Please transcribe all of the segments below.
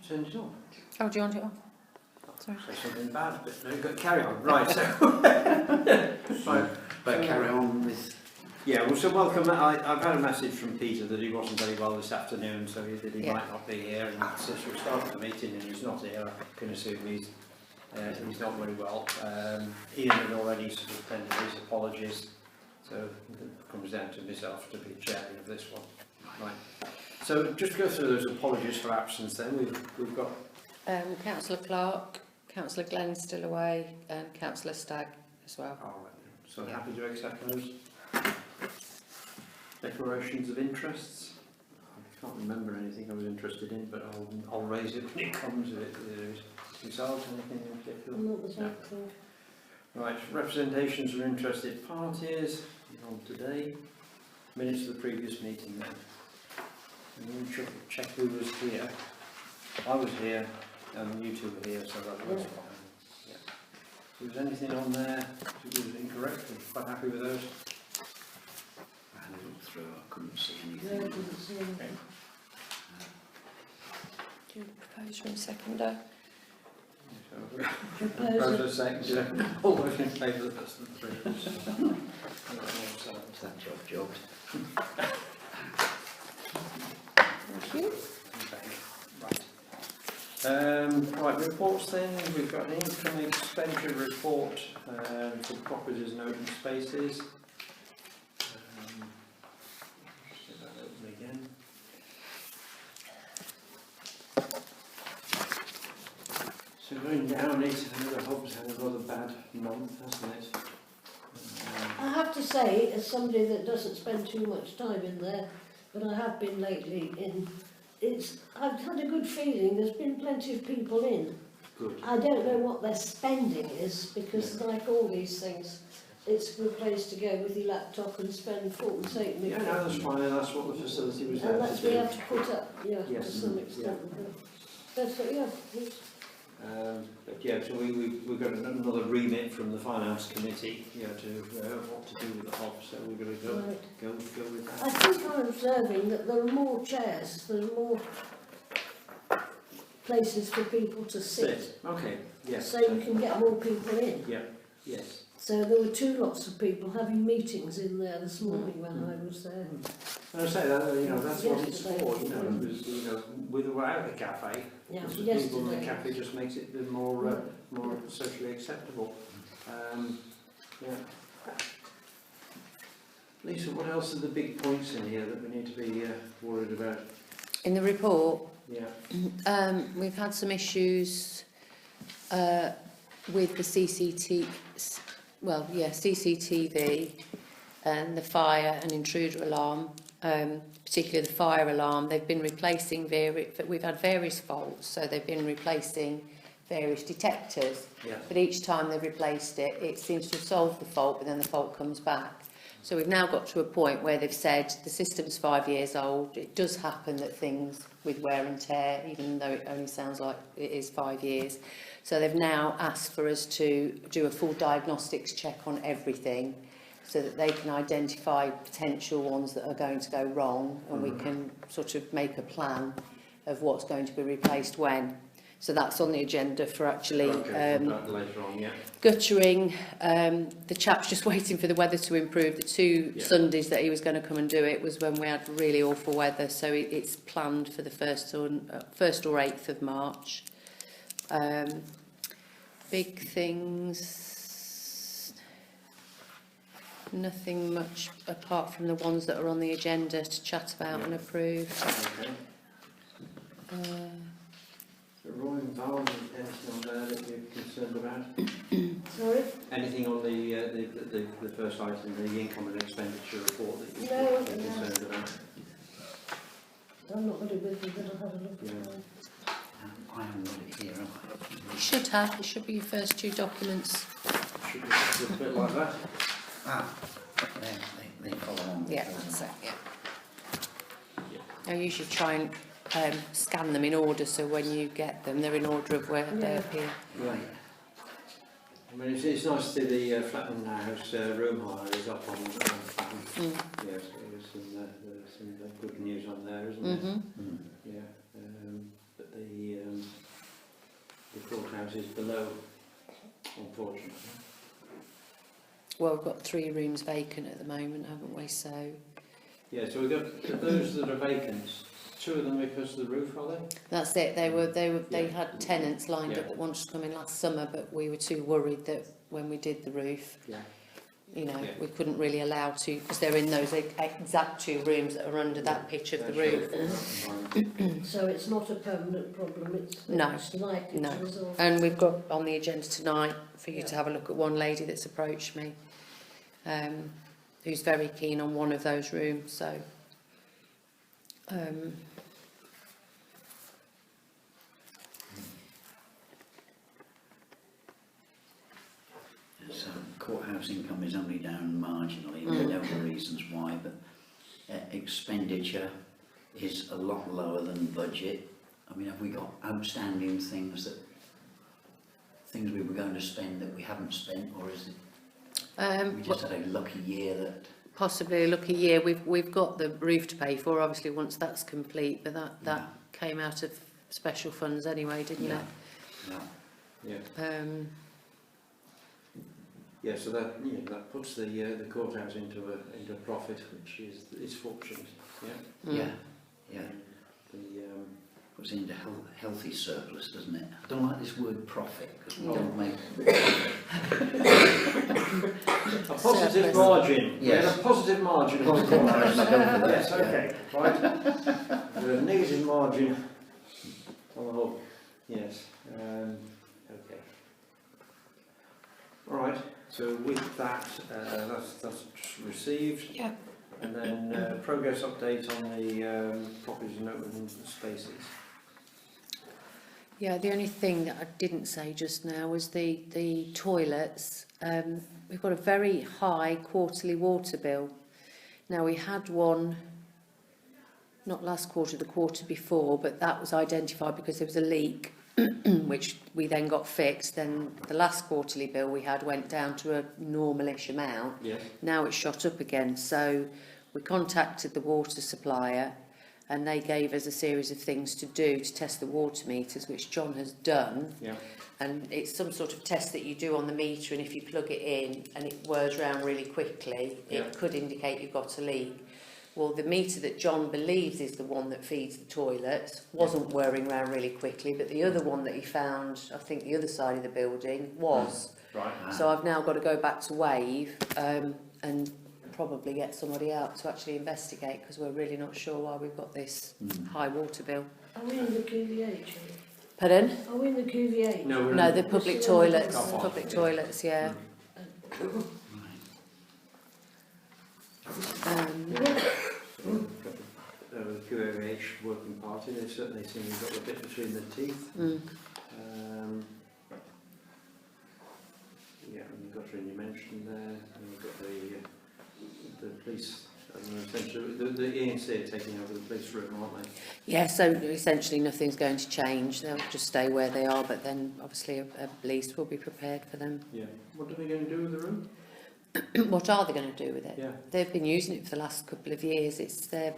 turned it on. Oh, do you want it on? Sorry. Say something bad, but no, go, carry on. Right, so... right. But carry on with... Yeah, well, so welcome. I've had a message from Peter that he wasn't very well this afternoon, so he might not be here, and since we started the meeting and he's not here, I can assume he's not very well. Ian had already sort of tendered his apologies, so it comes down to myself to be chairing of this one. Right. So just go through those apologies for absence then. We've got... Councillor Clark, Councillor Glenn still away, and Councillor Stagg as well. Oh, so happy to accept those. Declarations of interests. I can't remember anything I was interested in, but I'll raise it when it comes. If there is yourselves, anything in particular? Not the same thing. Right, representations of interested parties on today. Minutes of the previous meeting then. And we'll check who was here. I was here, and you two were here, so that was fine. Yeah. So was anything on there that was incorrect? I'm quite happy with those. I had a look through, I couldn't see No, I anything. didn't see anything. Do you propose from seconder? So, Propose Propose a second. All those in favour of the three. Is that job jobbed? Thank you. Right, reports then. We've got an income expenditure report for properties and open spaces. Just get that open again. So going down it, the Hub's had another bad month, hasn't it? I have to say, as somebody that doesn't spend too much time in there, but I have been lately I've had a good feeling. There's been plenty of people in. Good. I don't know what their spending is, because like all these things, it's a good place to go with your laptop and spend 4 sake Yeah, no, that's fine. That's what the facility was there and to that's do. we have to put up, yeah, Yes. to some extent. That's what, yeah. But yeah, so we've got another remit from the finance committee, to what to do with the Hub. So we're going to Right. go with I that. think I'm observing that there are more chairs, there are more places for people to sit, Okay. Yes. so you can get more people in. Yeah. Yes. So there were 2 lots of people having meetings in there this morning when I was there. And I say that that's what it's Yesterday. for. It was, with or without the cafe. Yeah, It's the people in the yesterday. cafe just makes it a bit more socially acceptable. Yeah. Lisa, what else are the big points in here that we need to be worried about? In the report, Yeah. we've had some issues with the CCTV and the fire and intruder alarm, particularly the fire alarm. They've been replacing we've had various faults, so they've been replacing various detectors. Yeah. But each time they've replaced it, it seems to have solved the fault, but then the fault comes back. So we've now got to a point where they've said the system's 5 years old. It does happen that things with wear and tear, even though it only sounds like it is 5 years. So they've now asked for us to do a full diagnostics check on everything, so that they can identify potential ones that are going to go wrong, and we can sort of make a plan of what's going to be replaced when. So that's on the agenda for actually Later on, yeah. guttering. The chap's just waiting for the weather to improve. The 2 Sundays that he was going to come and do it was when we had really awful weather, so it's planned for the 1st or 8th of March. Big things, nothing much apart from the ones that are on the agenda to chat about and approve. Okay. The Royal Environment, anything on there that you're concerned about? Sorry? Anything on the first item, the income and expenditure report that you're No, concerned about? I'm not going to with you, but I'll have a look at Yeah. it. I haven't got it here, have I? You should have. It should be your first 2 documents. Should be a little bit like that. Ah, there, they follow on. Yeah, that's it. Yeah. I usually try and scan them in order, so when you get them, they're in order of where they appear. Right. I mean, it's nice to see the Flatland House room hire is up on Mm. Yes, there's some good news on there, isn't there? Mhm. Yeah. But the houses below, unfortunately. Well, we've got 3 rooms vacant at the moment, haven't we? So Yeah, so we've got those that are vacant. 2 of them because of the roof, are they? that's it. They Yeah. had tenants lined Yeah. up that wanted to come in last summer, but we were too worried that when we did the roof, Yeah. you know, Yeah. we couldn't really allow to, because they're in those exact 2 rooms that are under that pitch of the roof. So it's not a permanent problem, it's No. likely No. to resolve. And we've got on the agenda tonight for you Yeah. to have a look at one lady that's approached me, who's very keen on one of those rooms. So, So courthouse income is only down marginally, we know the reasons why, but expenditure is a lot lower than budget. I mean, have we got outstanding things we were going to spend that we haven't spent, or is it we just had a lucky year that... possibly a lucky year. We've got the roof to pay for, obviously, once that's complete, but that Yeah. came out of special funds anyway, didn't Yeah. it? Yeah. Yeah, so that puts the courthouse into profit, which is fortunate. Yeah. Yeah, yeah. The Puts it into healthy surplus, doesn't it? I don't like this word profit, because we No. don't make... a positive Surplus. margin. We had Yes. a positive margin on the courthouse. Yes, okay, right. With a negative margin on the whole. Yes. Okay. All right. So with that, that's received. Yeah. And then progress update on the properties and open spaces. Yeah, the only thing that I didn't say just now was the toilets. We've got a very high quarterly water bill. Now, we had one, not last quarter, the quarter before, but that was identified because there was a leak, which we then got fixed. Then the last quarterly bill we had went down to a normalish amount. Yes. Now it's shot up again. So we contacted the water supplier, and they gave us a series of things to do to test the water meters, which John has done. Yeah. And it's some sort of test that you do on the meter, and if you plug it in and it whirs round really quickly, Yeah. it could indicate you've got a leak. Well, the meter that John believes is the one that feeds the toilet wasn't whirring round really quickly, but the other one that he found, I think the other side of the building, was. Right. So I've now got to go back to Wave and probably get somebody out to actually investigate, because we're really not sure why we've got this high water bill. Are we in the QVH? Pardon? Are we in the QVH? No, we're No, in the public toilets. Car park, Public yeah. toilets, yeah. the QAH working party. They certainly seem to have got a bit between the teeth. Yeah, and you've got you mentioned there, and you've got the police. Essentially, the ENC are taking over the police room, aren't they? Yeah, so essentially nothing's going to change. They'll just stay where they are, but then obviously a police will be prepared for them. Yeah. What are they going to do with the room? What are they going to do with it? Yeah. They've been using it for the last couple of years. It's their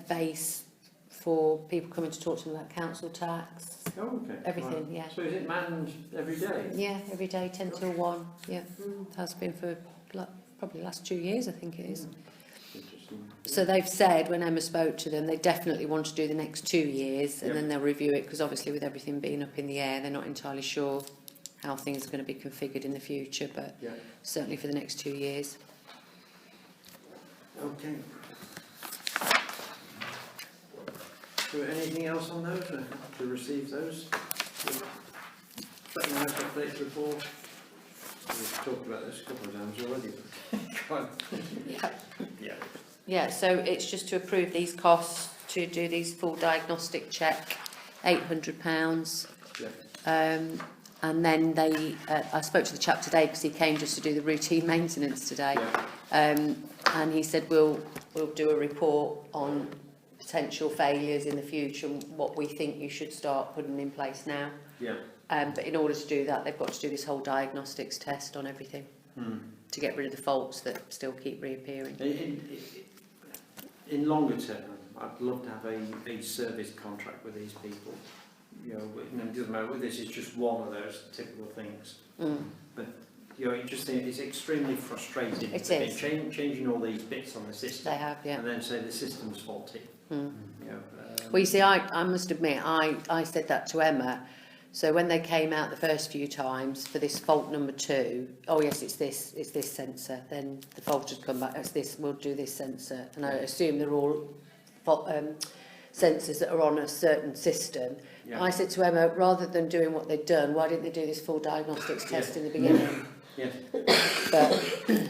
base for people coming to talk to them about council tax, Oh, okay. everything. Right. Yeah. So is it manned every day? Yeah, every day 10 till 1. Yeah, it has been for probably the last 2 years, I think it is. Interesting. So they've said, when Emma spoke to them, they definitely want to do the next 2 years, and Yeah. then they'll review it, because obviously with everything being up in the air, they're not entirely sure how things are going to be configured in the future, but Yeah. certainly for the next 2 years. Okay. So anything else on those, to receive those? Second house updates report. We've talked about this a couple of times already. Go on. Yeah. Yeah. Yeah, so it's just to approve these costs to do these full diagnostic check, £800. Yeah. And then I spoke to the chap today because he came just to do the routine maintenance today. Yeah. And he said we'll do a report on potential failures in the future and what we think you should start putting in place now. Yeah. But in order to do that, they've got to do this whole diagnostics test on everything to get rid of the faults that still keep reappearing. In longer term, I'd love to have a service contract with these people. you know, it doesn't matter, this is just one of those typical things. But, you know, it just it's extremely frustrating. It is. Changing all these bits on the system. They have, yeah. And then say the system's faulty. You know, Well, you see, I must admit, I said that to Emma. So when they came out the first few times for this fault number 2, oh yes, it's this sensor. Then the fault had come back, it's this, we'll do this sensor. And I assume they're all sensors that are on a certain system. Yeah. I said to Emma, rather than doing what they'd done, why didn't they do this full diagnostics test in the beginning? Yes. But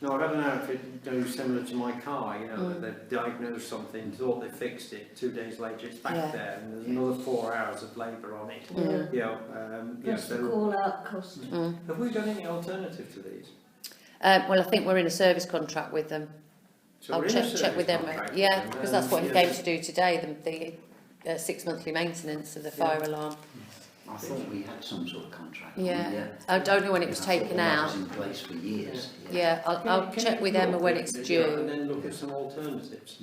No, I don't know if it goes similar to my car, you know, that they've diagnosed something, thought they fixed it, 2 days later it's back there, and there's another 4 hours of labour on it. Yeah. You know, Plus the so call out cost. have we got any alternative to these? well, I think we're in a service contract with them. So I'll we're in a check with service them. contract with Yeah, them, because that's what he yeah. came to do today, the 6-monthly maintenance of the fire alarm. I thought we had some sort of contract. Yeah, I don't know when it was I thought taken that out. was in place for years. Yeah, I'll Can check you with look Emma when at it's it, you know, and due. then look at some alternatives.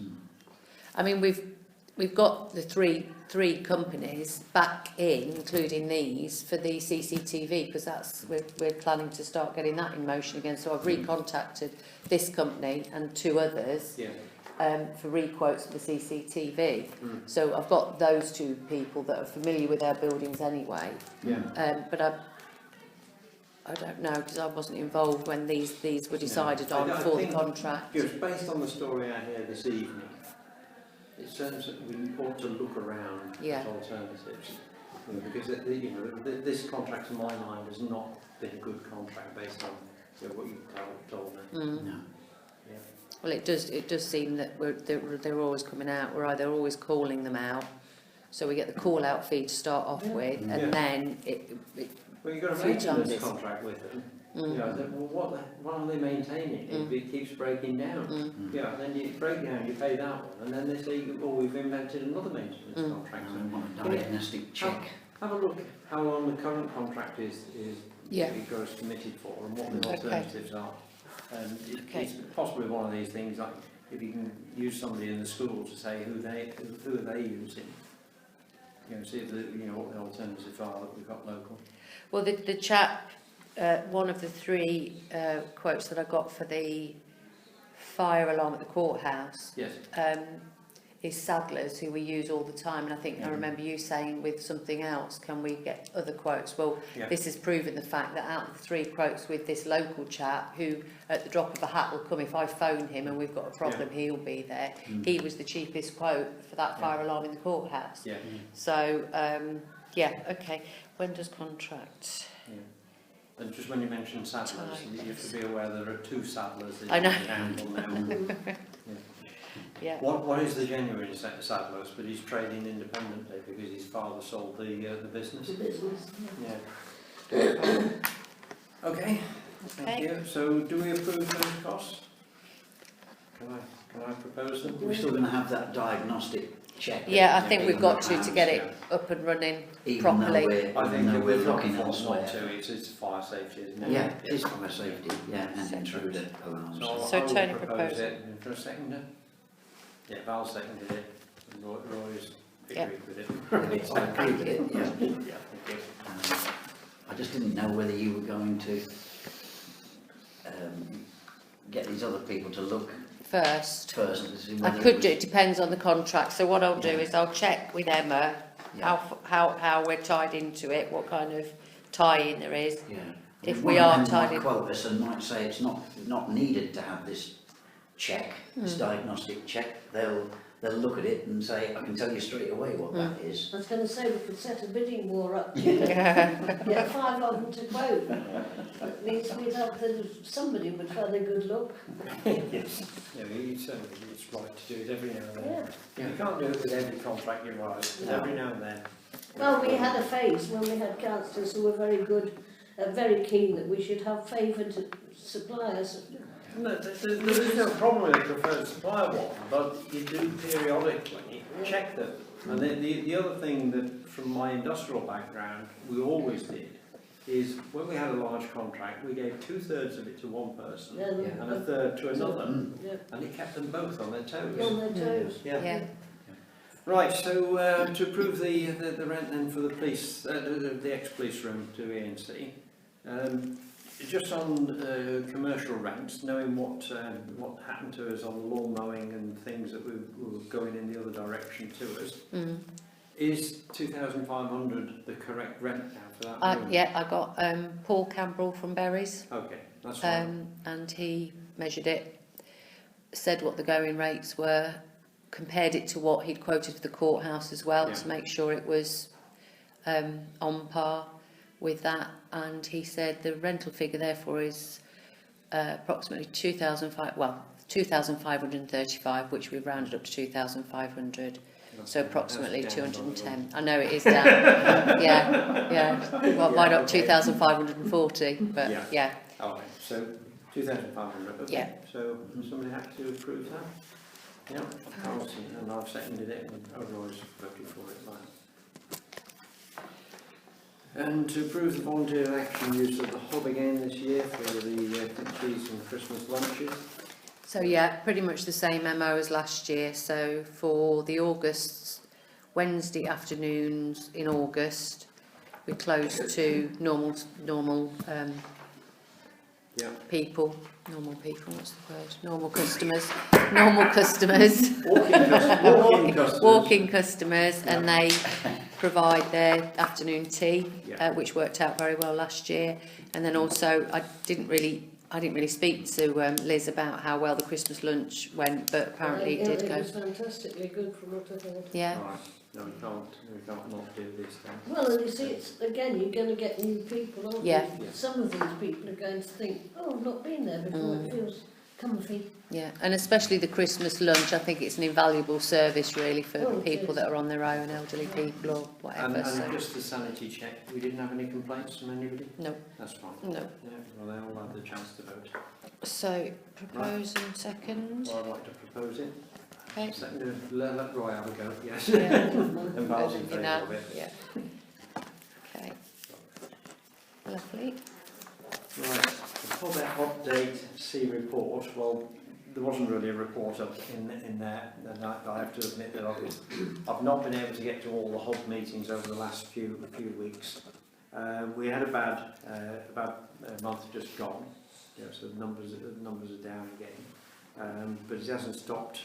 I mean, we've got the three companies back in, including these, for the CCTV, because that's we're planning to start getting that in motion again. So I've recontacted this company and 2 others. Yeah. For requotes for the CCTV. So I've got those 2 people that are familiar with our buildings anyway. Yeah. But I don't know, because I wasn't involved when these were decided on I for the think, contract. Just based on the story I hear this evening, it seems that we ought to look around at alternatives. You know, because you know, this contract, in my mind, has not been a good contract based on what you've told me. No. Yeah. Well, it does seem that they're always coming out. We're either always calling them out, so we get the call out fee to start off with, and then it Well, you've got a Few maintenance times. contract with them. You know, well, what are they maintaining if it keeps breaking down? Yeah, then you break down, you pay that one, and then they say, oh, we've invented another maintenance contract. I want a Can you- diagnostic check. Have a look how long the current contract is Yeah. it goes committed for, and what the alternatives are. And it's possibly one of these things, like if you can use somebody in the school to say who are they using. You know, see if what the alternatives are that we've got local. Well, the chap, one of the 3 quotes that I got for the fire alarm at the courthouse, Yes. is Sadler's, who we use all the time. And I think I remember you saying with something else, can we get other quotes? Well, this has proven the fact that out of the 3 quotes with this local chap, who at the drop of a hat will come, if I phone him and we've got a problem, he'll be there. He was the cheapest quote for that fire alarm in the courthouse. Yeah. So, okay. When does contract? Yeah. And just when you mentioned Sadler's, you have to be aware there are 2 Sadler's in I know. Handle now. Yeah. What is the genuine Sadler's? But he's trading independently because his father sold the business. The business. Yeah. Okay. Thank you. So, do we approve those costs? Can I propose them? We're still going to have that diagnostic check. Yeah, I think we've got to £800, get it up and running even properly. Though we're looking not elsewhere. to, it's fire safety, isn't it? Yeah, it is fire safety, yeah, and intruder alarms. So I will Tony propose proposed it. For a seconder? Yeah, Val seconded it. And Roy's Yeah. agreed with it. I agree with it, yeah. Yeah, thank you. I just didn't know whether you were going to get these other people to look First. first and see I whether could do, it depends on the contract. So what I'll do is I'll check with Emma how we're tied into it, what kind of tie-in there is. Yeah. If One we of are them tied might in. quote us and might say it's not needed to have this check, this diagnostic check. They'll look at it and say, I can tell you straight away what that is. I was going to say we could set a bidding war up. Get 5 of them to quote. At least we'd have somebody would have a good look. Yes. Yeah, it's right to do it every now and then. Yeah. You can't do it with every contract you write, but every now and then. Well, we had a phase when we had councillors who were very good, very keen that we should have favoured suppliers. No, there is no problem with a preferred supplier one, but you do periodically check them. And then the other thing that, from my industrial background, we always did, is when we had a large contract, we gave 2/3 of it to one person Yeah. and a third to another, Yeah. and it kept them both on their toes. On their toes. Yeah. Yeah. Right, so to approve the rent then for the police, the ex-police room to ENC, just on commercial rents, knowing what happened to us on lawn mowing and things that were going in the other direction to us, is 2,500 the correct rent now for that room? Yeah, I got Paul Campbell from Berries, Okay, that's fine. and he measured it, said what the going rates were, compared it to what he'd quoted for the courthouse as well, to make sure it was on par with that, and he said the rental figure therefore is approximately 2,535, which we've rounded up to 2,500. So approximately 210. I know it is down. yeah. Well, why not 2,540? But yeah. All right, so 2,500. Okay. Yeah. So somebody happy to approve that? Yeah. And I've seconded it, and otherwise voted for it. Like. And to approve the volunteer action use of the hub again this year for the cheese and Christmas lunches. So yeah, pretty much the same MO as last year. So for the Wednesday afternoons in August, we closed to normal people. Normal people, what's the word? Normal customers. Walking customers, and they provide their afternoon tea, which worked out very well last year. And then also, I didn't really speak to Liz about how well the Christmas lunch went, but apparently it did go. It was fantastically good from what I've heard. Yeah. Right. No, we can't not do this then. Well, and you see, it's again, you're going to get new people, aren't Yeah. you? Some of these people are going to think, oh, I've not been there before, it feels comfy. Yeah, and especially the Christmas lunch, I think it's an invaluable service really for people that are on their own, elderly people or whatever. And just the sanity check, we didn't have any complaints from anybody? No. That's fine. No. Yeah, well, they all had the chance to vote. So, propose and second. Well, I'd like to propose it. Okay. Second, let Roy have a go, yes. Yeah. And Val's in favour now. of it. Yeah. Okay. Lovely. Right, the pub update C report, well, there wasn't really a report up in there, and I have to admit that I've not been able to get to all the hub meetings over the last few weeks. We had a bad month just gone, so the numbers are down again, but it hasn't stopped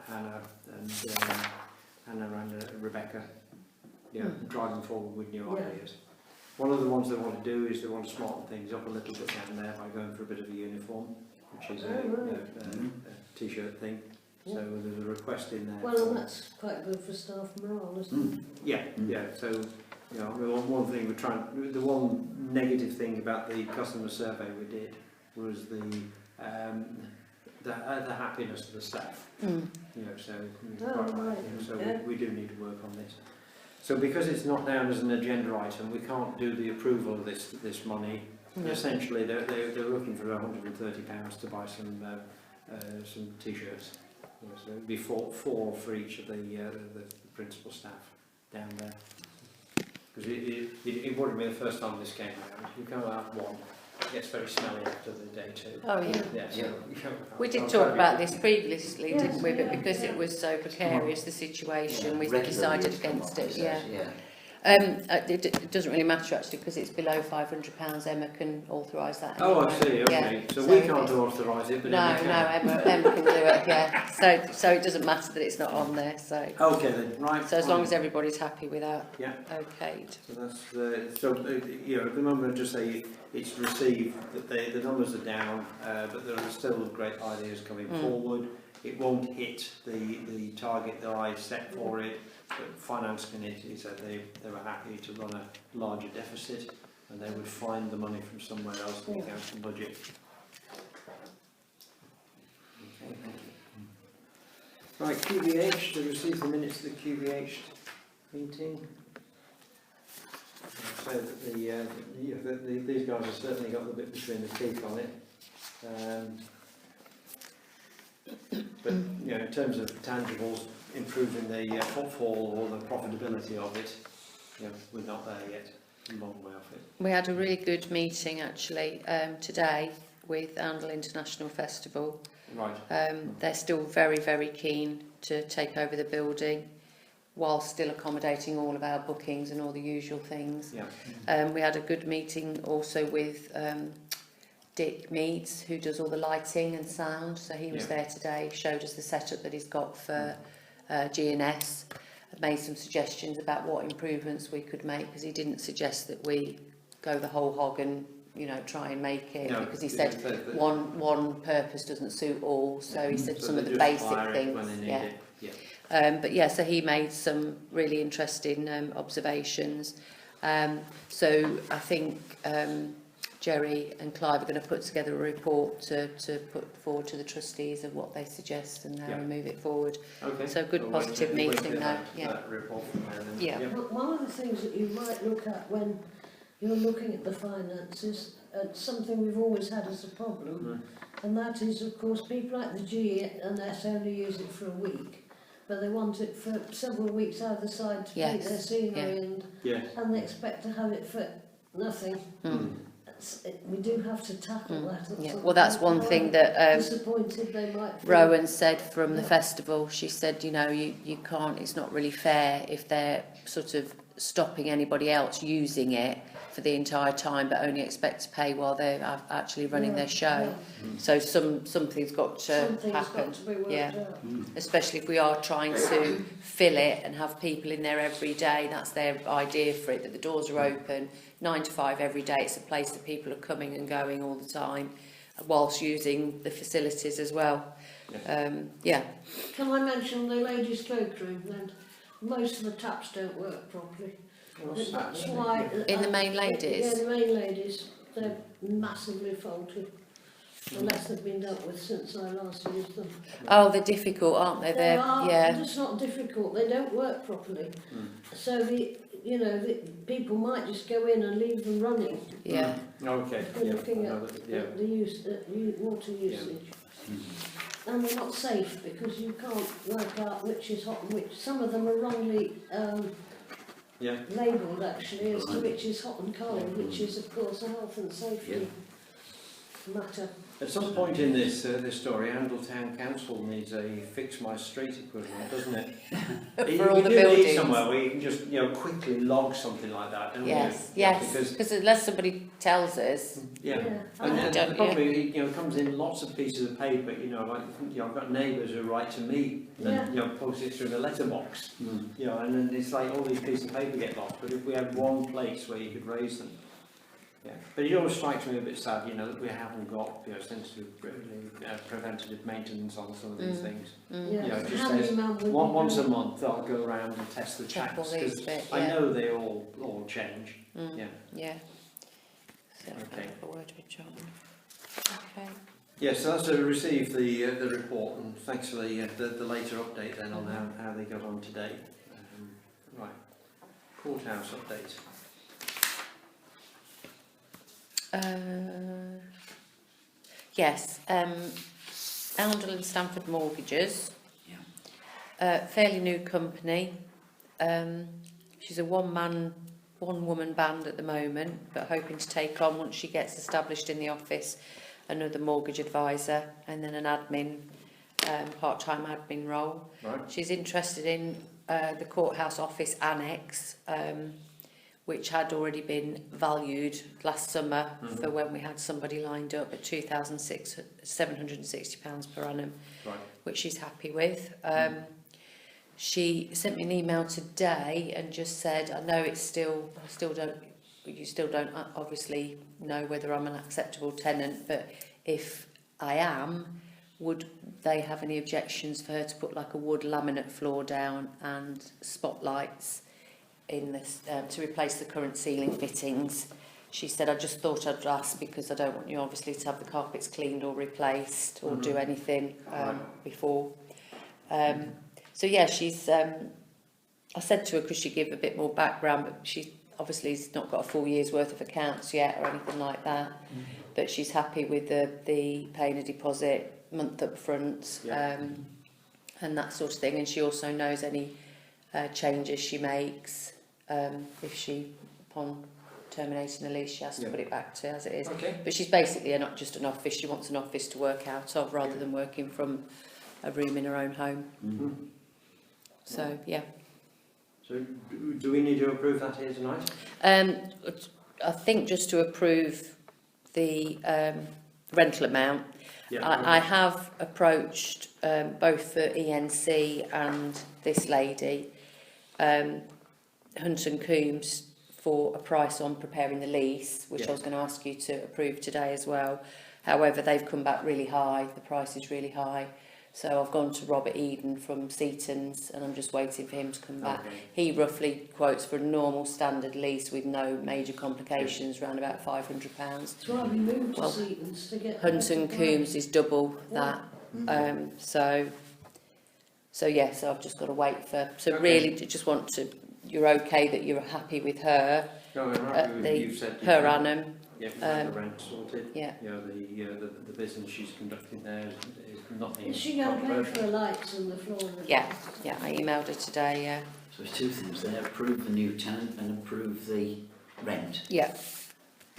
Hannah and Rebecca driving forward with new ideas. One of the ones they want to do is they want to smarten things up a little bit down there by going for a bit of a uniform, which is a t-shirt thing. So there's a request in there. Well, and that's quite good for staff morale, isn't it? Yeah. So one thing we're trying. The one negative thing about the customer survey we did was the happiness of the staff. We do need to work on this. So because it's not down as an agenda item, we can't do the approval of this money. Essentially, they're looking for £130 to buy some t-shirts. So it'd be four for each of the principal staff down there. Because it wouldn't be the first time this came around. You can't have one. It gets very smelly after the day too. Oh yeah. We did talk about this previously, didn't we? But because it was so precarious, the situation, we decided against it. It doesn't really matter actually because it's below £500. Emma can authorise that. Oh, anyway. I see. Okay. So we can't authorise it, but Emma can do it. Yeah. So it doesn't matter that it's not on there. So. Okay then. Right. So as long as everybody's happy with that. Yeah. Okay. So that's at the moment I just say it's received that the numbers are down, but there are still great ideas coming forward. It won't hit the target that I set for it, but Finance Committee said they were happy to run a larger deficit and they would find the money from somewhere else in the council budget. Okay, thank you. Right, QVH, to receive the minutes of the QVH meeting. So that these guys have certainly got a bit between the teeth on it. But in terms of tangibles, improving the footfall or the profitability of it, we're not there yet. A long way off it. We had a really good meeting actually today with Arundel International Festival, Right. They're still very, very keen to take over the building, while still accommodating all of our bookings and all the usual things. Yeah. We had a good meeting also with Dick Meads, who does all the lighting and sound. So he was Yeah. there today, showed us the setup that he's got for G&S, made some suggestions about what improvements we could make, because he didn't suggest that we go the whole hog and, you know, try and make it, No, because he said one purpose doesn't suit all. So he said so some they of the just basic fire it things. when they need Yeah. it. Yeah. But yeah, so he made some really interesting observations. So I think Jerry and Clive are going to put together a report to put forward to the trustees of what they suggest and how Yeah. we move it forward. Okay. So good We'll positive wait meeting for though. Yeah. that report from there then. Yeah. One of the things that you might look at when you're looking at the finances, something we've always had as a problem, and that is, of course, people like the G&S only use it for a week, but they want it for several weeks either side to paint Yes, their scenery, yeah. Yes. and they expect to have it for nothing. Mm. We do have to tackle that. at Yeah. some Well, that's point. one thing However that disappointed they might feel. Rowan said from the Yeah. festival. She said, you know, you can't, it's not really fair if they're sort of stopping anybody else using it for the entire time, but only expect to pay while they're actually running Yeah, their show. yeah. So something's got to Something's happen. got to be worked Yeah. out. Especially if we are trying to fill it and have people in there every day. That's their idea for it, that the doors are open 9 to 5 every day. It's a place that people are coming and going all the time, whilst using the facilities as well. Yeah. Can I mention the ladies' cloakroom then? Most of the taps don't work properly. What's that? That's why... In the main ladies? Yeah, the main ladies. They're massively faulty. Unless they've been dealt with since I last used them. Oh, they're difficult, aren't they? They They're, are, yeah. it's not difficult. They don't work properly. So the people might just go in and leave them running. Yeah. Okay. They're looking Another- at the water usage. And they're not safe because you can't work out which is hot and which. Some of them are wrongly Yeah. labelled actually as to which is hot and cold, which is of course a health and safety matter. At some point in this story, Handle Town Council needs a fix my street equivalent, doesn't it? For all the we do need buildings. somewhere where you can just quickly log something like that, don't Yes, we? yes. Because Because unless somebody tells us, yeah. Yeah. And don't- the problem is, it comes in lots of pieces of paper. I've got neighbours who write to me and post it through the letterbox. And then it's like all these pieces of paper get lost. But if we had one place where you could raise them, But it always strikes me a bit sad, that we haven't got sensitive, preventative maintenance on some of these things. Yes. Just Handyman would be once a good. month, I'll go around and test the check all chaps these because bits. I Yeah. know they all change. Yeah. Yeah. So I'll Okay. have a word with John. Okay. Yes, so that's received the report, and thanks for the later update then on how they got on today. Right, courthouse update. Yes, Arundel and Stamford Mortgages, Yeah. fairly new company. She's a one-woman band at the moment, but hoping to take on, once she gets established in the office, another mortgage advisor and then an admin, part-time admin role. Right. She's interested in the courthouse office annex, which had already been valued last summer for when we had somebody lined up at £2,760 per annum, Right. which she's happy with. She sent me an email today and just said, I know you still don't obviously know whether I'm an acceptable tenant, but if I am, would they have any objections for her to put like a wood laminate floor down and spotlights in this to replace the current ceiling fittings? She said, I just thought I'd ask because I don't want you obviously to have the carpets cleaned or replaced or do anything before. So yeah, she's. I said to her, could she give a bit more background, but she obviously has not got a full year's worth of accounts yet or anything like that. But she's happy with the paying a deposit, month up front, and that sort of thing. And she also knows any changes she makes if she, upon terminating the lease, she has to Yeah. put it back to as it is. Okay. But she's basically not just an office, she wants an office to work out of rather than working from a room in her own home. Mhm. So, yeah. So do we need to approve that here tonight? I think just to approve the rental amount, I have approached both the ENC and this lady, Hunt and Coombs, for a price on preparing the lease, which I was going to ask you to approve today as well. However, they've come back really high, the price is really high. So I've gone to Robert Eden from Seaton's and I'm just waiting for him to come back. Okay. He roughly quotes for a normal standard lease with no major complications around about £500. That's why we moved to Well, Seaton's to get... Hunt and Coombs is double that. So yeah, so I've just got to wait for. So Okay. really, just want to. You're okay that you're happy with her No, I'm at happy with the you've said per annum. Yeah, the rent sorted. Yeah. You know, the business she's conducting there is nothing. Is she going to pay for her lights and the floor? And Yeah, yeah. I emailed her today. Yeah, So there's two things there, approve the new tenant and approve the rent, yeah.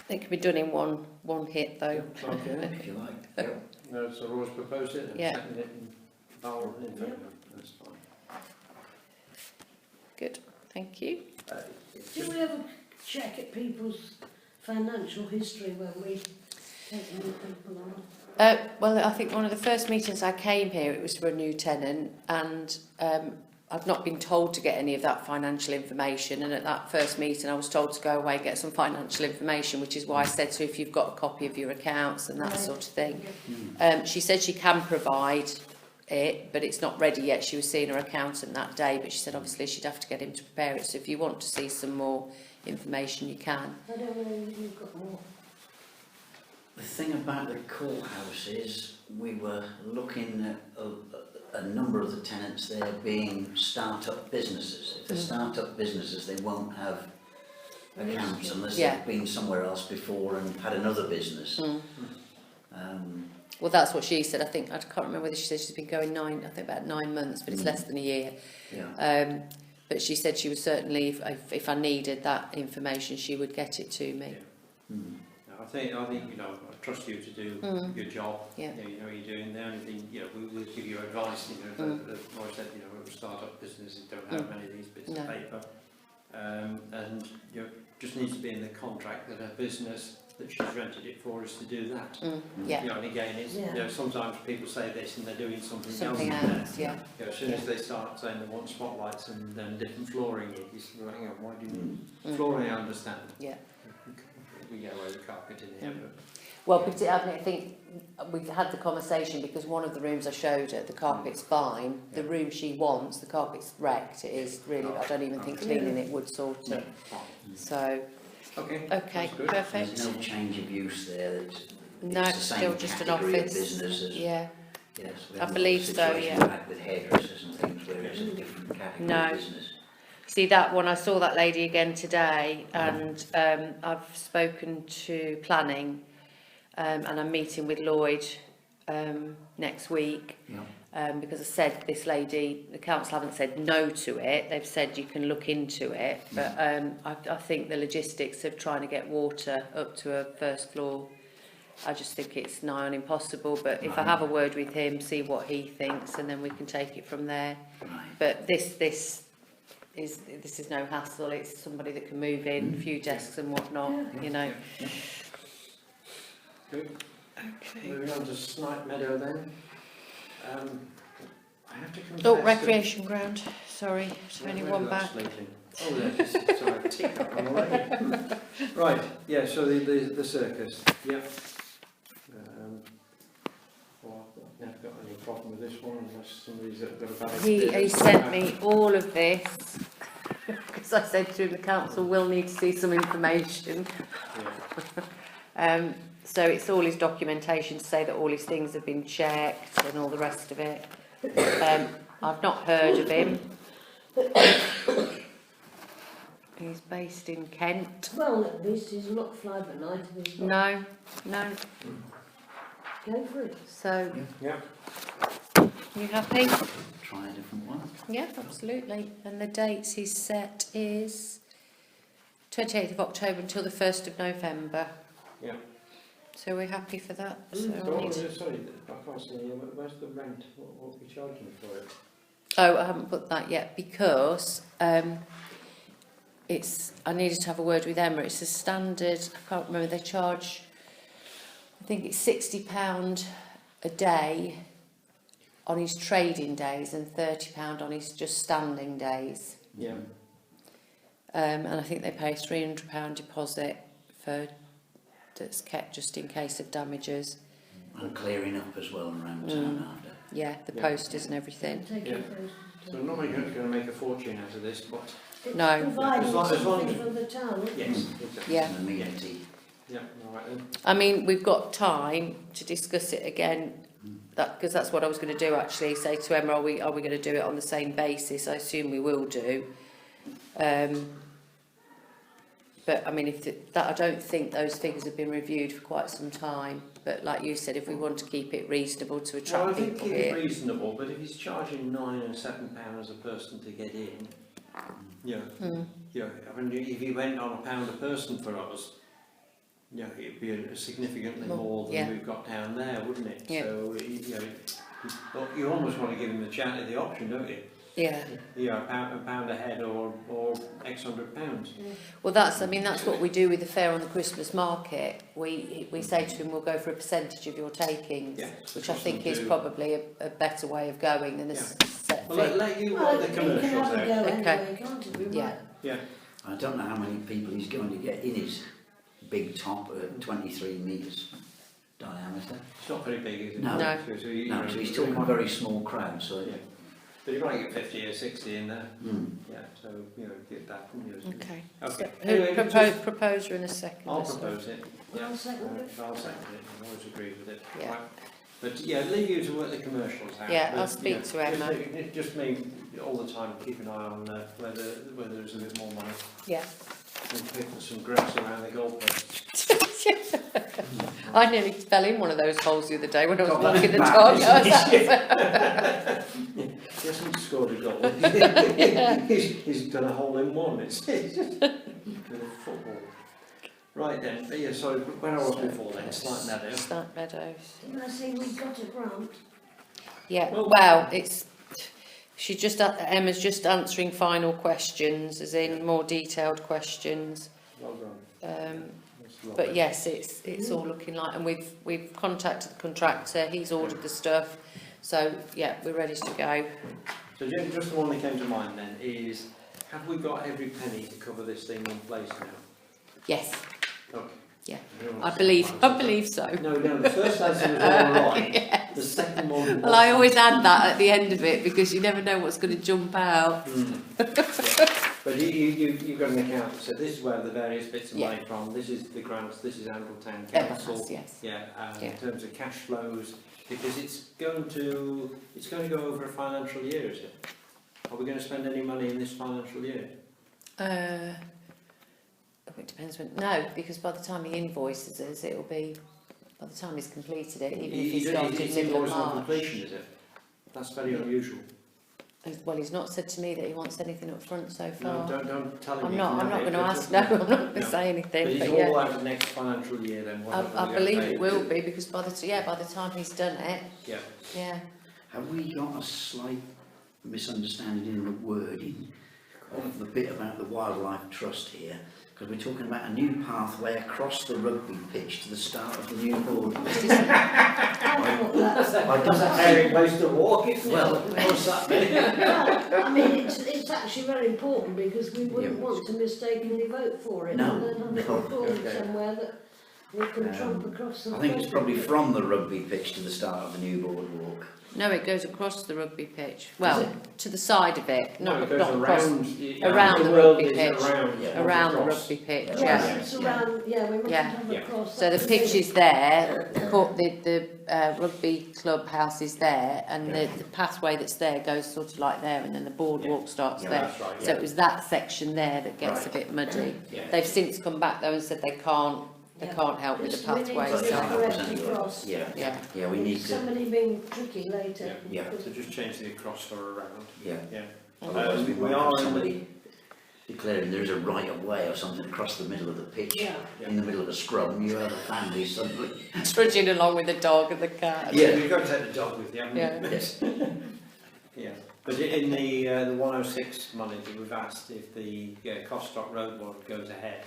It can be done in one hit though. Okay. if you like. Yep. No, so Roy's proposed it and Yeah. seconded it and Val in favour. That's fine. Good. Thank you. It's Do just- we ever check at people's financial history when we take new people on? Well, I think one of the first meetings I came here, it was for a new tenant, and I've not been told to get any of that financial information. And at that first meeting, I was told to go away and get some financial information, which is why I said to her, if you've got a copy of your accounts and that Right. sort of thing. Hmm. She said she can provide it, but it's not ready yet. She was seeing her accountant that day, but she said obviously she'd have to get him to prepare it. So if you want to see some more information, you can. I don't know if you've got more. The thing about the courthouse is we were looking at a number of the tenants there being start-up businesses. If they're start-up businesses, they won't have accounts unless Yeah. they've been somewhere else before and had another business. Well, that's what she said. I can't remember whether she said she's been going about 9 months, but it's less than a year. Yeah. But she said she would certainly, if I needed that information, she would get it to me. Mm. I think you know, I trust you to do your job. Yeah. You know what you're doing. The only thing, you know, we'll give you advice. You know, as I said, you know, start-up businesses don't have many of these bits of No. paper, and you know, just needs to be in the contract that a business that she's rented it for is to do that. Yeah, You know, and again, it's Yeah. you know, sometimes people say this and they're doing something something else. in there. else, yeah. You know, as soon as they start saying they want spotlights and then different flooring, you say, well, hang on, why do you need flooring? I understand. Yeah. We get away with carpet in here, but Well, I think we've had the conversation because one of the rooms I showed her, the carpet's fine. The room she wants, the carpet's wrecked. It is really, I don't even think cleaning it would sort no, it. fine. So, Okay. okay, That's good. perfect. There's no change of use there. It's No, the it's same still just an category of office. business as, Yeah, yes, we I haven't got believe a so, situation yeah. like with hairdressers and things where it's a different category No. of business. see that one, I saw that lady again today, and I've spoken to planning, and I'm meeting with Lloyd next week. Yeah. Because I said this lady, the council haven't said no to it, they've said you can look into it, but I think the logistics of trying to get water up to a first floor, I just think it's nigh on impossible. But if I have a word with him, see what he thinks, and then we can take it from there. Right. But this is no hassle. It's somebody that can move in, a few desks and whatnot, you know. Good. Okay. Moving on to Snipe Meadow then. I have to confess. Oh, that- recreation ground. Sorry, there's only Where one did that back. slate in? Oh, there's sorry, a tick up on the way. Right, yeah, so the circus, yep. Well, I've never got any problem with this one unless somebody's got a bad He experience. sent me all of this because I said to him the council will need to see some information. Yeah. So it's all his documentation to say that all his things have been checked and all the rest of it. I've not heard of him. He's based in Kent. Well, at least he's not fly by night. And he's not. No. Go for it. So, Yeah. you happy? Try a different one. Yeah, absolutely. And the dates he's set is 28th of October until the 1st of November. Yeah. So we're happy for that. So So I what need was to- it, sorry, I can't see, where's the rent? What are we charging for it? Oh, I haven't put that yet because I needed to have a word with Emma. It's a standard, I can't remember, they charge, I think it's £60 a day on his trading days and £30 on his just standing days. Yeah. And I think they pay a £300 deposit that's kept just in case of damages. And clearing up as well around town after. Yeah, the Yeah. posters and everything. Take Yeah. it first. So I'm not going to make a fortune out of this, but It's No. providing As long as- something for the town. yes, exactly. Yeah. And amenity. Yeah, all right then. I mean, we've got time to discuss it again, because that's what I was going to do actually. Say to Emma, are we going to do it on the same basis? I assume we will do. But I mean, I don't think those figures have been reviewed for quite some time. But like you said, if we want to keep it reasonable to Well, I attract think people it's here, reasonable, but if he's charging £9 and £7 a person to get in, yeah, yeah. I mean, if he went on £1 a person for us, yeah, it'd be significantly more than Yeah. we've got down there, wouldn't it? Yeah. So you almost want to give him the option, don't you? yeah. Yeah, a pound a head or X £100. Well, that's what we do with the fair on the Christmas market. We say to him, we'll go for a percentage of your takings, Yeah, which I think is do. probably a better way of going than a Yeah. set Well, fee. let you Well, work the you can commercials have a out. go Okay. anyway, can't it? We Yeah. might- Yeah. I don't know how many people he's going to get in his big top at 23 metres diameter. It's not very big, is it? No. No. So you No, know, so he's you talking a might- very small crowd, so... Yeah. But you might get 50 or 60 in there. Mm. Yeah, so, get that from you. Okay. Okay. So, Anyway, proposer in a second. I'll Liz. propose it. Yeah. I'll second it. I'll second it. I always agree with it. Yeah. Right. But yeah, leave you to work the commercials out. Yeah, But, I'll speak to Emma. Just me all the time, keep an eye on whether there's a bit more money. Yeah. And put some grass around the goalpost. I nearly fell in one of those holes the other day when I was God, walking the that's dog. bad, He hasn't scored a goal. He's done a hole in one. It's just bit of football. Right then, yeah, so where I was before then, Slight Meadow. Stark Meadows. Didn't I say we got a grant? Yeah. Well- Well, Emma's just answering final questions, as in more detailed questions. Well done. That's lovely. But yes, it's all looking like, and we've contacted the contractor. He's ordered the stuff, so yeah, we're ready to go. So just the one that came to mind then is, have we got every penny to cover this thing in place now? Yes. Okay. Yeah. don't I want to believe say so. No, the first answer was all right. The second one. Well, I always add that at the end of it because you never know what's going to jump out. Yeah. But you've got an account that said this is where the various bits of Yeah. money from. This is the grants. This is Angle Town Emma Council. has, yes. Yeah. Yeah. In terms of cash flows, because it's going to go over a financial year, is it? Are we going to spend any money in this financial year? It depends when. No, because by the time he invoices us, it'll be by the time he's completed it, even if he started It's middle of invoice on March. completion, is it? That's very unusual. Well, he's not said to me that he wants anything up front so No, far. don't tell him. I'm you not can have going to it, ask. but No, just- I'm not going to No. say But anything. it's But all yeah, out of next financial year then. I believe it will be because by the time he's done it, Yeah. yeah. Have we got a slight misunderstanding in the wording of the bit about the Wildlife Trust here? Because we're talking about a new pathway across the rugby pitch to the start of the new board. I thought that's... I That's a hairy place to walk, isn't it? Well, What's that mean? Well, I mean, it's actually very important because we wouldn't Yeah. want to mistakenly vote for it No. and then have it No. recorded Okay. somewhere that we can trump across the... I think it's probably from the rugby pitch to the start of the new boardwalk. No, it goes across the rugby pitch. Well, to the side of it, No, not it goes not across. around the world rugby is pitch. Around, Yeah. Around the across. rugby pitch, Yes, yeah. it's around, yeah, we mustn't Yeah. have Yeah. a cross. So the pitch is there, the rugby club house is there, and the pathway that's there goes sort of like there, and then the boardwalk starts Yeah, there. that's right, So yeah. it was that section there that gets Right. a bit muddy. Yeah. They've since come back though and said they can't help with the Just we need pathway. to So- So, correct the cross. Yeah, yeah. yeah, we need to, Somebody being tricky later. Yeah. So just change the across for around. yeah. Yeah. Otherwise we won't are have in somebody declaring there is a right of way or something across the middle of the pitch, Yeah. in the middle of a scrum, you have a family suddenly. Trudging along with the dog and the cat. Yeah. You've got to take the dog with you, haven't you? Yes. Yeah, but in the 106 money that we've asked if the Costock Road one goes ahead,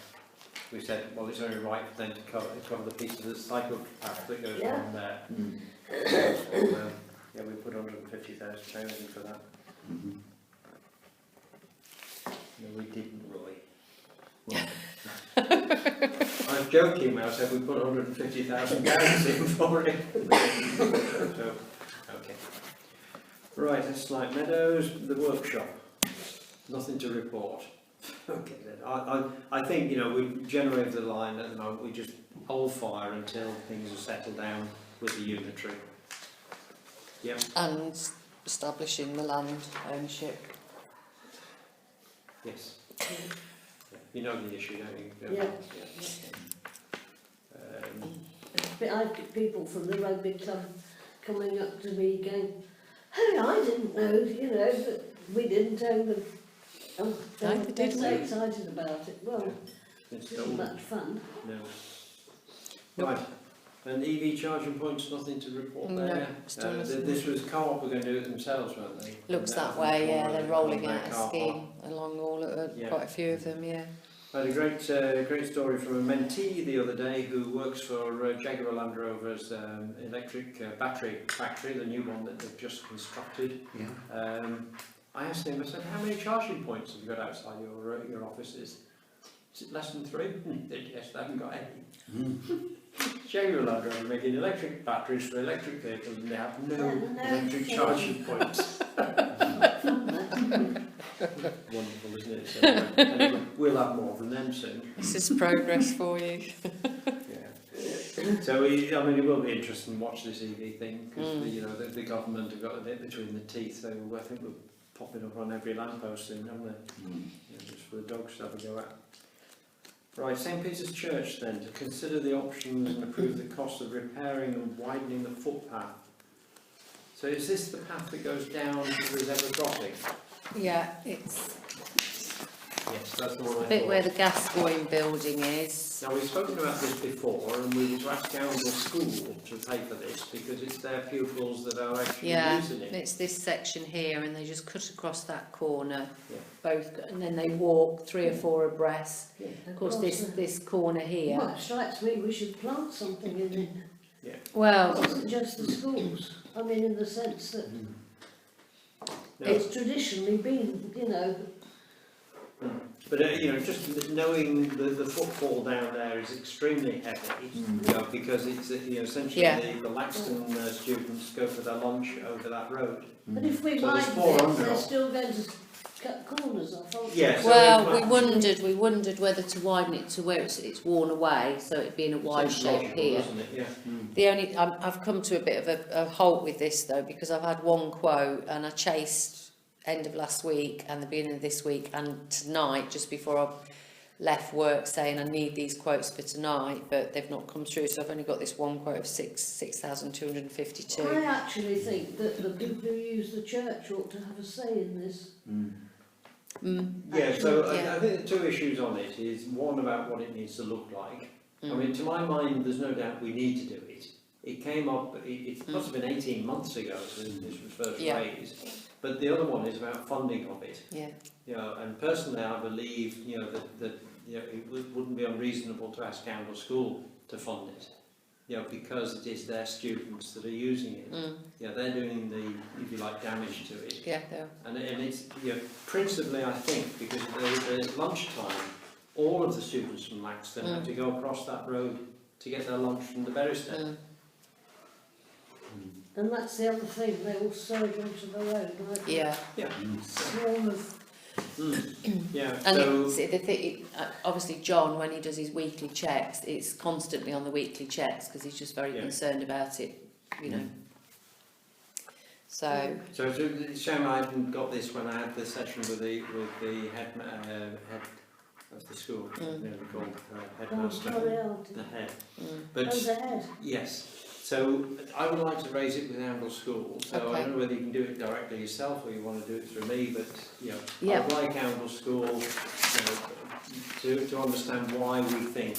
we said, well, it's only right for them to cover the piece of the cycle path that goes Yeah. on there. Mm. So, yeah, we put £150,000 in for that. Mhm. No, we didn't, Roy. Well, I was joking when I said we put £150,000 in for it. So, okay. Right, that's Slight Meadows, the workshop. Nothing to report. Okay then. I think, you know, we generate the line at the moment, we just hold fire until things are settled down with the unitary. Yeah. And establishing the land ownership. Yes. You know the issue, don't you? Yeah. Um, I've got people from the rugby club coming up to me going, "Hey, I didn't know, you know, that we didn't own them." Oh, Neither they're did so we. excited about it. Well, it's it isn't not, much fun. no. Right. And EV charging points, nothing to report No, there. still nothing. This was Co-op were going to do it themselves, weren't they? Looks And that was way, one yeah. of They're the- rolling on their out a car scheme park. along all Yeah. quite a few of them, yeah. I had a great story from a mentee the other day who works for Jaguar Land Rover's electric battery factory, the new one that they've just constructed. Yeah. I asked him, I said, how many charging points have you got outside your offices? Is it less than 3? He said, yes, they haven't got any. Mm. Jaguar Land Rover making electric batteries for electric vehicles and they have no No. electric charging points. Wonderful, isn't it? So, anyway, we'll have more than them soon. This is progress for you. Yeah. So I mean, it will be interesting to watch this EV thing because Mm. you know the government have got a bit between the teeth. So I think we're popping up on every lamppost soon, haven't they? Mm. You know, just for the dogs to have a go at. Right, St Peter's Church then to consider the options and approve the cost of repairing and widening the footpath. So is this the path that goes down to the zebra crossing? Yeah, it's Yes, that's the one I the bit thought. where the Gascoigne building is. Now we've spoken about this before and we were to ask Arundel School to pay for this because it's their pupils that are actually Yeah, using it. it's this section here and they just cut across that corner, Yeah. both, and then they walk 3 or 4 abreast. Yeah, Of course, this corner here. Well, it strikes me we should plant something in it. It Well, wasn't just the schools. I mean, in the sense that No, it's traditionally been, you know, but you know, just knowing the footfall down there is extremely heavy, Mm. you know, because it's you know, essentially Yeah. the Laxton students go for their lunch over that road. but if we So there's widen 400 it, they're off. still going to cut corners off, aren't they? Yeah, so well, it's we wondered whether to widen it to where it's worn away, so it'd be in a wide seems shape logical, here. doesn't it? Yeah. Mm. The only, I've come to a bit of a halt with this though, because I've had one quote and I chased end of last week and the beginning of this week and tonight, just before I left work, saying I need these quotes for tonight, but they've not come through, so I've only got this one quote of 6,252. I actually think that the people who use the church ought to have a say in this. Mm. Yeah, so Yeah. I think the two issues on it is one about what it needs to look like. I mean, to my mind, there's no doubt we need to do it. It came up, it must have been 18 months ago since this was first Yeah. raised. But the other one is about funding of it. Yeah, You know, and personally, I believe you know that you know it wouldn't be unreasonable to ask Arundel School to fund it. You know, because it is their students that are using it. You know, they're doing the, if you like, damage to it. yeah, no. And it's you know principally, I think, because there's lunchtime, all of the students from Laxton have to go across that road to get their lunch from the Berrystead. And that's the other thing, they all surge onto the road like Yeah, Yeah. a swarm of... Yeah. and So it's, the thing, obviously John, when he does his weekly checks, it's constantly on the weekly checks because he's just very Yeah. concerned about it, you know. So, it's a shame I hadn't got this when I had the session with the head That's the school. Mm. Nearly called Oh, headmaster. sorry, I'll do. The head. Mm. But Oh, the head. yes. So I would like to raise it with Amble School. So I Okay. don't know whether you can do it directly yourself or you want to do it through me. But you know, Yeah. I'd like Amble School to understand why we think.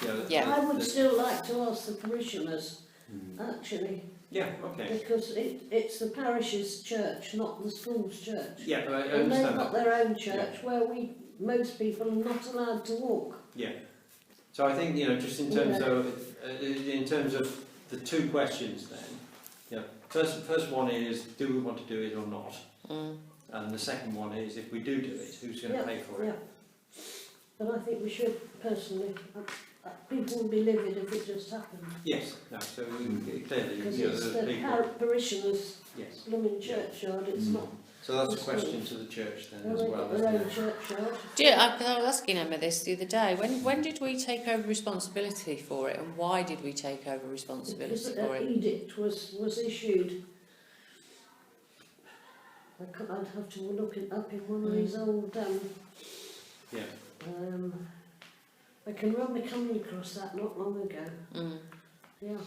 You know, Yeah. I would still like to ask the parishioners, Mm. actually, Yeah. Okay. because it's the parish's church, not the school's church. Yeah. I And they've understand got that. their own church where most people are not allowed to walk. Yeah. So I think, you know, just in terms Yeah. of the two questions then, you know, first one is, do we want to do it or not? Mm. And the second one is, if we do it, who's going to Yeah, pay for Yeah. it? But I think we should, personally, people would be livid if it just happened. Yes. No. So clearly, Because you know, it's there's the people. parishioners' Yes. blooming churchyard, it's not. So that's a question to the church then as They've well, got their isn't own it? churchyard. I was asking Emma this the other day. When did we take over responsibility for it, and why did we take over responsibility Because for an it? edict was issued. I'd have to look it up in one of these old, Yeah. I can remember coming across that not long ago, Mm. yeah.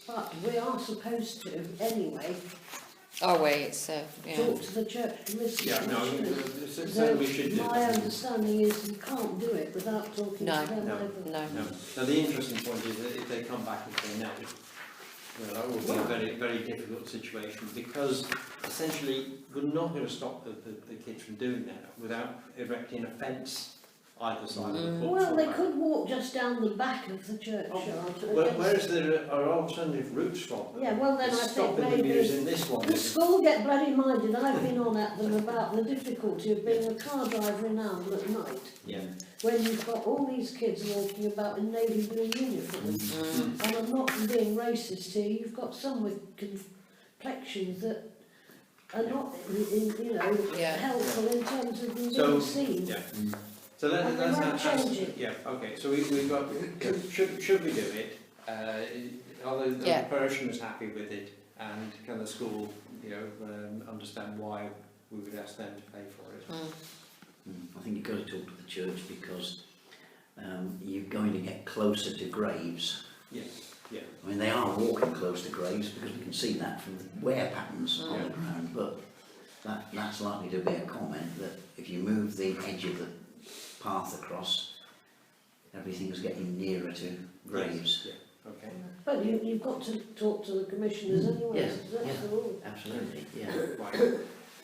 But we are supposed to, anyway, Oh wait, it's yeah. talk to the church commission. Yeah. No. So Certainly we should do my that. understanding is you can't do it without talking No, to them no, over. No. No. Now the interesting point is that if they come back and say no, well, that would be a very, very difficult situation, because essentially we're not going to stop the kids from doing that without erecting a fence either side of the football Well, they ground. could walk just down the back of the churchyard. Whereas there are alternative routes from them. Yeah, well then I It's think stopping them maybe using this one. the school get bloody minded. I've been on at them about the difficulty of being a car driver in Amble at night, Yeah. when you've got all these kids walking about in navy blue uniforms. Mm. And I'm not being racist here, you've got some with complexions that are not, you know, Yeah. helpful in terms of them So, being seen. Yeah. So that, And they that's won't that's- change it. yeah. Okay. So we've got should we do it? Are the Yeah. parishioners happy with it? And can the school, you know, understand why we would ask them to pay for it? Mm. I think you've got to talk to the church because you're going to get closer to graves. Yes. Yeah. I mean, they are walking close to graves because we can see that from the wear patterns on the ground, but that's likely to be a comment that if you move the edge of the path across, everything's getting nearer to graves. Yes. Yeah. Okay. But you've got to talk to the commissioners anyway, Yes, that's yeah. the rule. Absolutely, yeah. Right.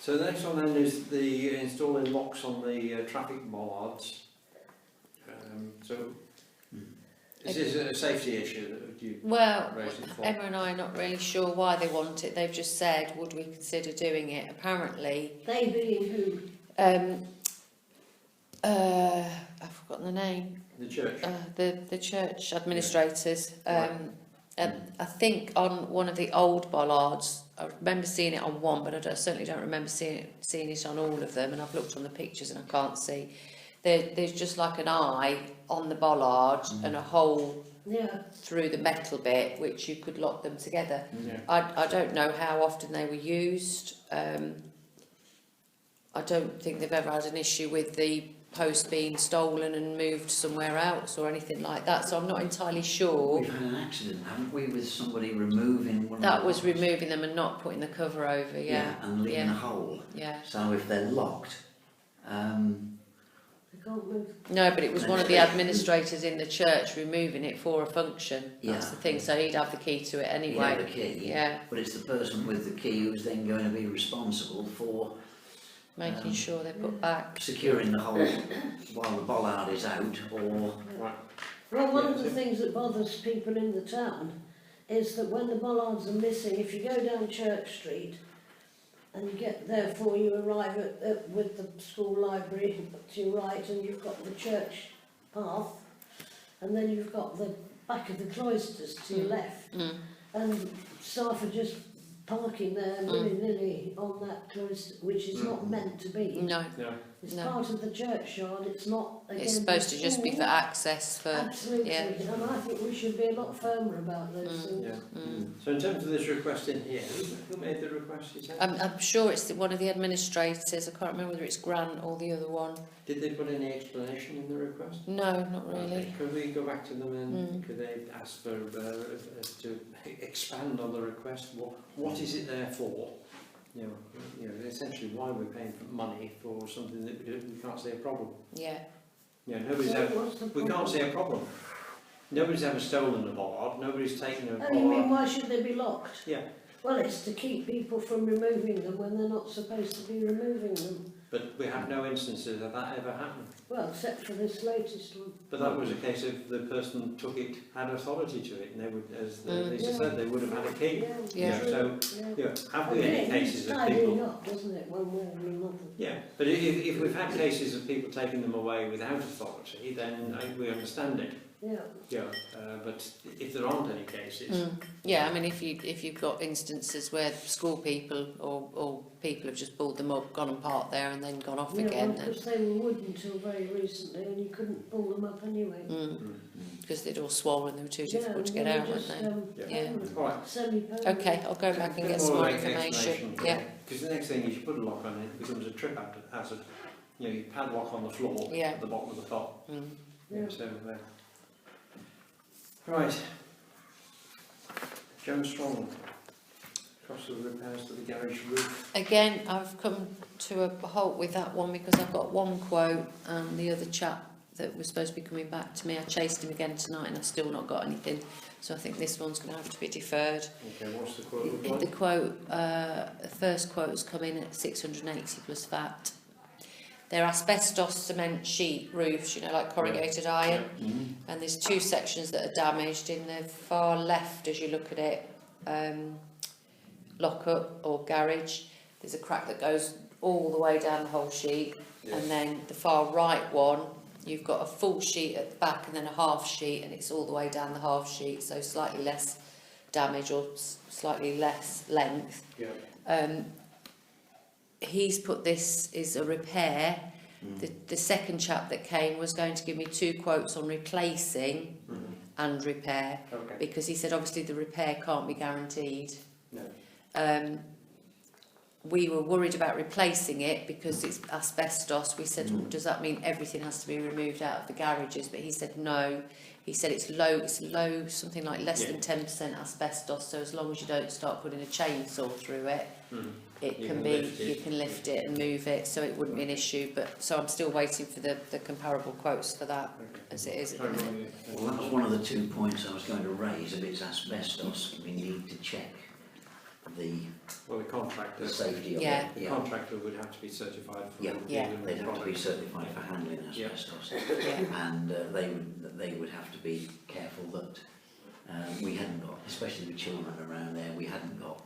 So the next one then is the installing locks on the traffic bollards. So this is a safety issue that you Well, raised it for. Emma and I are not really sure why they want it. They've just said, would we consider doing it? Apparently, They being who? I've forgotten the name. The church. The church administrators. Right. I think on one of the old bollards, I remember seeing it on one, but I certainly don't remember seeing it on all of them. And I've looked on the pictures and I can't see. There's just like an eye on the bollard and a hole Yeah, through the metal bit, which you could lock them together. Yeah. I don't know how often they were used. I don't think they've ever had an issue with the post being stolen and moved somewhere else or anything like that, so I'm not entirely sure. We've had an accident, haven't we, with somebody removing one of That the was locks? removing them and not putting the cover over, yeah. And leaving a Yeah. hole. Yeah. So if they're locked, they can't move. No, but it was one of the administrators in the church removing it for a function. That's Yeah. the thing, so he'd have the key to it you anyway. have the key. Yeah, But it's the person with the key who's then going to be responsible for making sure they're put back. securing the hole while the bollard is out, or Right. Well, one Yeah, of the so- things that bothers people in the town is that when the bollards are missing, if you go down Church Street and you get, therefore you arrive with the school library to your right and you've got the church path and then you've got the back of the cloisters to your left, Mm. and staff are just parking there willy-nilly on that close, which is not meant to be. No, No. It's no. part of the churchyard, it's not against It's supposed the to just be for school. access for, Absolutely, yeah. and I think we should be a lot firmer about those things. Yeah. So in terms of this request in here, who made the request, you said? I'm sure it's one of the administrators, I can't remember whether it's Grant or the other one. Did they put any explanation in the request? No, not really. Okay. Could we go back to them and could they ask for to expand on the request? What is it there for? You know, essentially why we're paying money for something that we can't see a problem. Yeah. You know, nobody's So ever, what's the we can't problem? see a problem. Nobody's ever stolen a bollard. Nobody's taken a Oh, you mean bollard. why should they be locked? Yeah, Well, it's to keep people from removing them when they're not supposed to be removing them. but we have no instances of that ever happened. Well, except for this latest one. But that was a case of the person took it, had authority to it, and they would, as Lisa Yeah. said, they would have had a key. Yeah. So, Yeah. you know, have I we mean, any it cases needs of tidying people? up, doesn't it, one way or another? Yeah, but if we've had cases of people taking them away without authority, then we understand it. Yeah. Yeah, but if there aren't any cases, Yeah, I mean, if you've got instances where school people or people have just pulled them up, gone and parked there, and then gone off Yeah, again, well, because they were wood until very recently, and you couldn't pull them up anyway. because they'd all swollen, they were too difficult to get they out, were weren't just, they? Yeah. all right. Semi-permanent. Okay, I'll go back and get some more information. Yeah, Because the next thing is you put a lock on it, it becomes a trip hazard. You know, you padlock on the floor Yeah. at the bottom of the pot. Yeah. So, right. Joan Strong, cost of repairs to the garage roof. again, I've come to a halt with that one because I've got one quote and the other chap that was supposed to be coming back to me, I chased him again tonight and I've still not got anything, so I think this one's going to have to be deferred. Okay, what's the quote look The like? quote, the first quote has come in at 680 plus VAT. They're asbestos cement sheet roofs, you know, like corrugated iron, and there's two sections that are damaged. In the far left, as you look at it, lock-up or garage, there's a crack that goes all the way down the whole sheet, and then the far right one, you've got a full sheet at the back and then a half sheet, and it's all the way down the half sheet, so slightly less damage or slightly less length. Yeah. He's put this is a repair. The second chap that came was going to give me two quotes on replacing and repair, Okay. because he said obviously the repair can't be guaranteed. No. We were worried about replacing it because it's asbestos. We said, well, does that mean everything has to be removed out of the garages? But he said no. He said it's low, something like less than 10% asbestos. So as long as you don't start putting a chainsaw through it, it You can can be, lift it. you can lift it and move it, so it wouldn't be an issue. But so I'm still waiting for the comparable quotes for that, as it is at the minute. Well, that was one of the 2 points I was going to raise. If it's asbestos, we need to check the Well, the contractor. safety of Yeah. it. The contractor would have to be certified for Yeah. Yeah. dealing with They'd have to be products. certified for handling Yeah. asbestos, Yeah. and they would have to be careful that we hadn't got, especially with children around there, we hadn't got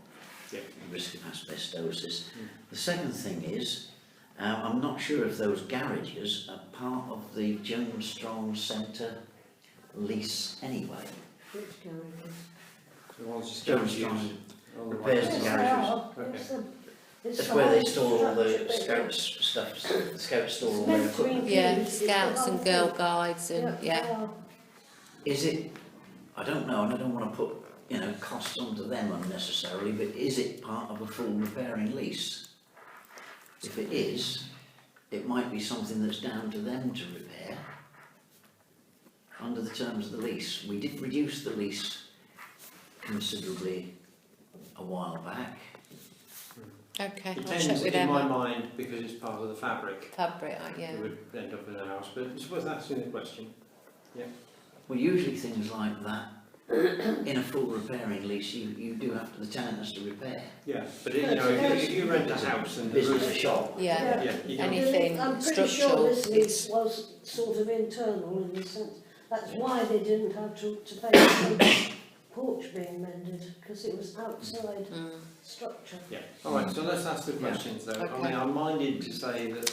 Yeah. the risk of asbestosis. The second thing is, I'm not sure if those garages are part of the Joan Strong Centre lease anyway. Which garages? So one's just Joan going to Strong use on the repairs way. the Yes, garages. they are. Okay. It's the- it's That's the where they whole store all the structure bit. scouts stuff, the scouts store all It's their meant to equipment. Yeah, include- it's the scouts whole and girl thing. guides and they yeah. are. Is it, I don't know, and I don't want to put, costs onto them unnecessarily, but is it part of a full repairing lease? If it is, it might be something that's down to them to repair under the terms of the lease. We did reduce the lease considerably a while back. Okay, It I'll tends, check with in my Emma. mind, because it's part of the fabric, Fabric, yeah. it would end up in a house, but it's worth asking the question. Well, usually things like that, in a full repairing lease, you do have to, the tenant has to repair. Yeah, but if you rent a house and the Business roof, or shop. Yeah. yeah, you don't, Anything I'm pretty sure structural, this lease it's- was sort of internal in the sense, that's why they didn't have to pay for the porch being mended, because it was outside structure. yeah. All right, so let's ask the questions though. I Okay. mean, I'm minded to say that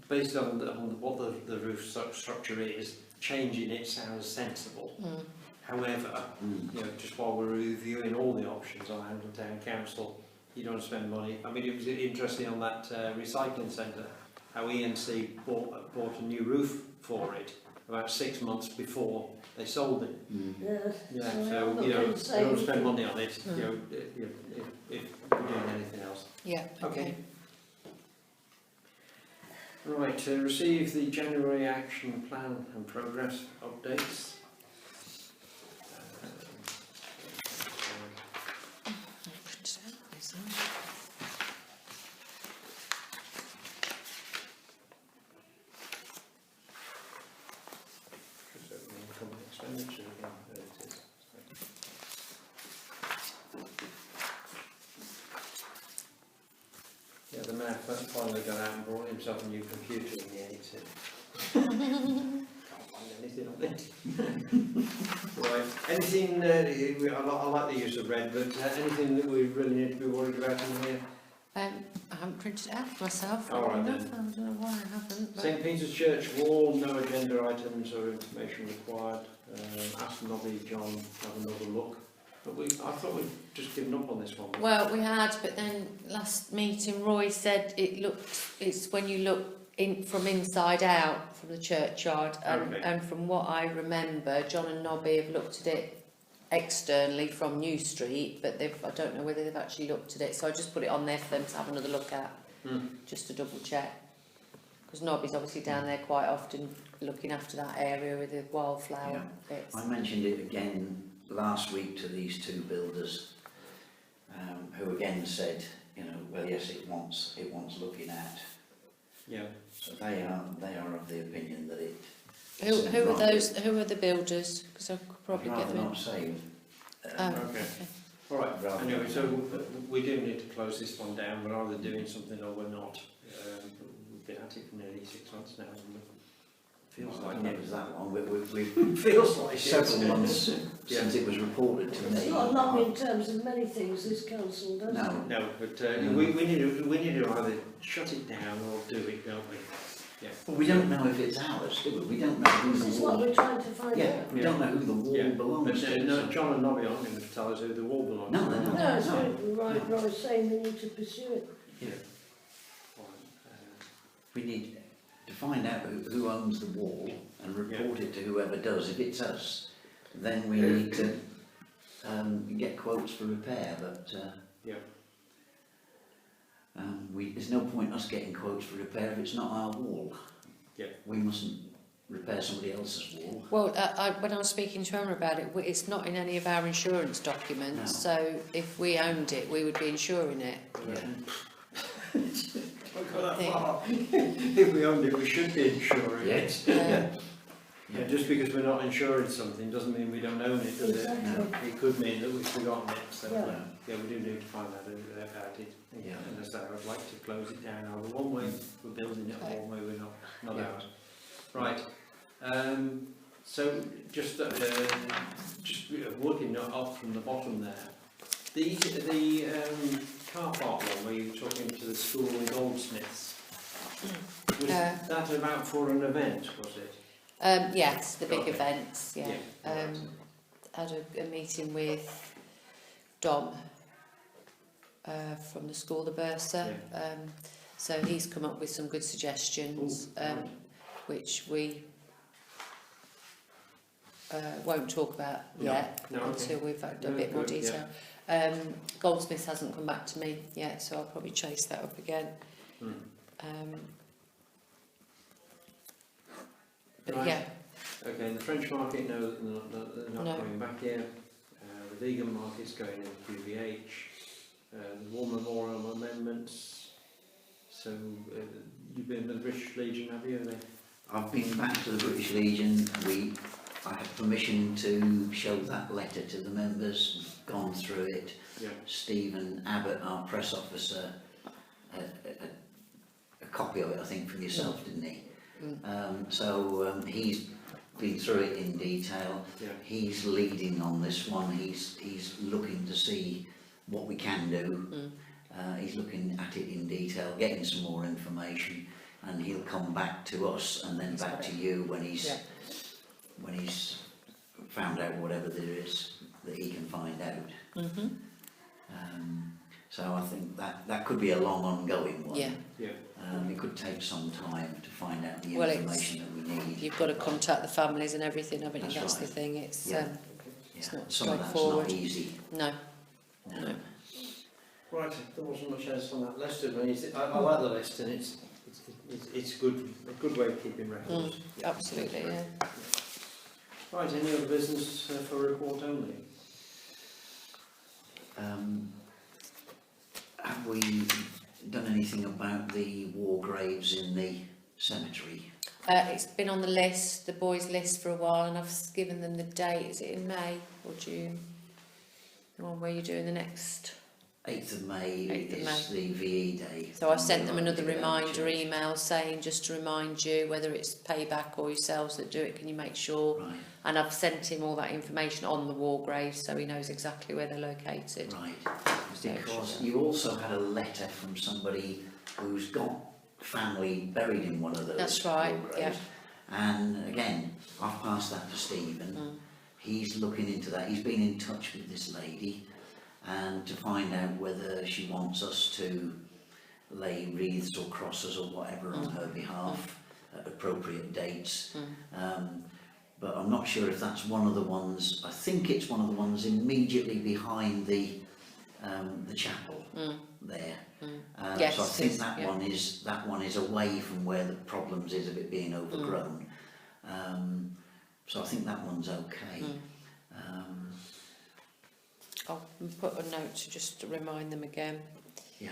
based on what the roof structure is, changing it sounds sensible. However, you know, just while we're reviewing all the options on Hampton Town Council, you don't spend money. I mean, it was interesting on that recycling centre, how ENC bought a new roof for it about 6 months before they sold it. Yes. Yeah, So so I'm not you know, going to say don't we spend can- money on it. You know, if we're doing anything else. Yeah, Okay. Right, to receive the January action plan and progress updates. Just opening company expenditure again, there it is. Yeah, the mayor finally got out and brought himself a new computer and he hates it. Can't find anything on it. Right, anything, I like the use of red, but anything that we really need to be worried about in here? I haven't printed it out for myself. All right, enough. then. I don't know why I haven't. But St Peter's Church wall, no agenda items or information required. Ask Nobby John to have another look. But I thought we'd just given up on this one. well, we had, but then last meeting Roy said it's when you look in from inside out from the churchyard, Okay. and from what I remember, John and Nobby have looked at it externally from New Street, but I don't know whether they've actually looked at it, so I just put it on there for them to have another look at, just to double check. Because Nobby's obviously down there quite often looking after that area with the wildflower bits. I mentioned it again last week to these two builders, who again said, you know, well, yes, it wants looking at. Yeah. So they are of the opinion that it. Who are those? Who are the builders? Because I could probably I'd get rather them. not say. Oh, Okay. All right. Rather Anyway, than- so we do need to close this one down. We're either doing something or we're not. We've been at it for nearly 6 months now. And it feels Well, I like don't know if it. it was that long, but we've Feels like it. several months Yeah. since it was reported to me. It's not long in terms of many things this council does. No. No, but we need to either shut it down or do it, don't we? Yeah. Well, we don't know if it's ours, do we? We don't know who This is the what wall. we're trying to find Yeah, out. we don't know who the wall Yeah. belongs But to. no, so- John and Nobby aren't going to tell us who the wall belongs No, to. they're not. No, it's No. right, Roy's saying we need to pursue it. Yeah. We need to find out who owns the wall and report it to whoever does. If it's us, then we need to get quotes for repair. But Yeah. there's no point us getting quotes for repair if it's not our wall. Yeah. We mustn't repair somebody else's wall. Well, when I was speaking to Emma about it, it's not in any of our insurance documents. No. So if we owned it, we would be insuring it. Don't go that Thing. far. If we owned it, we should be insuring it. Yeah. Yeah, just because we're not insuring something doesn't mean we don't own it, does Exactly. it? It could mean that we've forgotten it, so Yeah. yeah, we do need to find out about it. Yeah. And as I say, I'd like to close it down either one way, we're building it, or one way we're not Yeah. ours. Right, so just working up from the bottom there, the car park one where you were talking to the school in Goldsmiths, was that about for an event, was it? Yes, the big Okay. events. Yeah. right. Had a meeting with Dom from the school, the bursar. So he's come up with some good suggestions, Ooh, right. which we won't talk about No. yet No, okay. until we've had a No, bit more good, detail. Goldsmiths hasn't come back to me yet, so I'll probably chase that up again. But Right. yeah, Okay, and the French market, no, they're not No. coming back here. The vegan market's going in QVH. The War Memorial Amendments. So, you've been with the British Legion, have you? I've been back to the British Legion. I had permission to show that letter to the members, gone through it. Yeah. Stephen Abbott, our press officer, a copy of it, I think, from yourself, didn't he? So he's been through it in detail. Yeah. He's leading on this one. He's looking to see what we can do. He's looking at it in detail, getting some more information, and he'll come back to us and then back to you when he's found out whatever there is that he can find out. Mhm. So I think that could be a long ongoing one. Yeah. Yeah. It could take some time to find out the Well, information that we need. You've got to contact the families and everything, haven't you? That's That's right. the thing. It's Yeah. it's Yeah. not Some of that's straightforward. not easy. No. No. No. Right, there wasn't much else on that list of me. I like the list, and it's good, a good way of keeping records. Absolutely, yeah. Right, any other business for report only? Have we done anything about the war graves in the cemetery? It's been on the list, the boys' list for a while, and I've given them the date. Is it in May or June? The one where you're doing the next. 8th of May 8th of is the VE day. So I've sent them Right, another to go down reminder to- email saying just to remind you whether it's payback or yourselves that do it. Can you make sure? Right, And I've sent him all that information on the war graves, so he knows exactly where they're located. right. So, Because you also had a letter from somebody who's got family buried in one of those That's right, war graves. yeah. And again, I've passed that to Stephen. He's looking into that. He's been in touch with this lady and to find out whether she wants us to lay wreaths or crosses or whatever on her behalf at appropriate dates. But I'm not sure if that's one of the ones. I think it's one of the ones immediately behind the chapel there. Yes, so I it think is, that yeah. one is away from where the problems is of it being overgrown. So I think that one's okay. I'll put a note to just to remind them again. Yeah,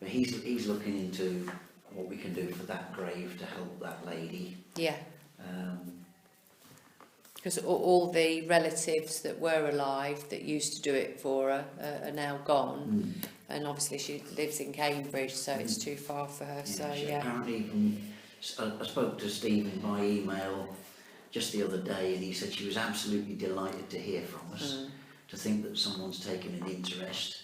but he's looking into what we can do for that grave to help that lady. Yeah, Um, because all the relatives that were alive that used to do it for her are now gone, and obviously she lives in Cambridge, so it's too far for her. So she yeah, apparently, I spoke to Stephen by email just the other day, and he said she was absolutely delighted to hear from us. To think that someone's taken an interest.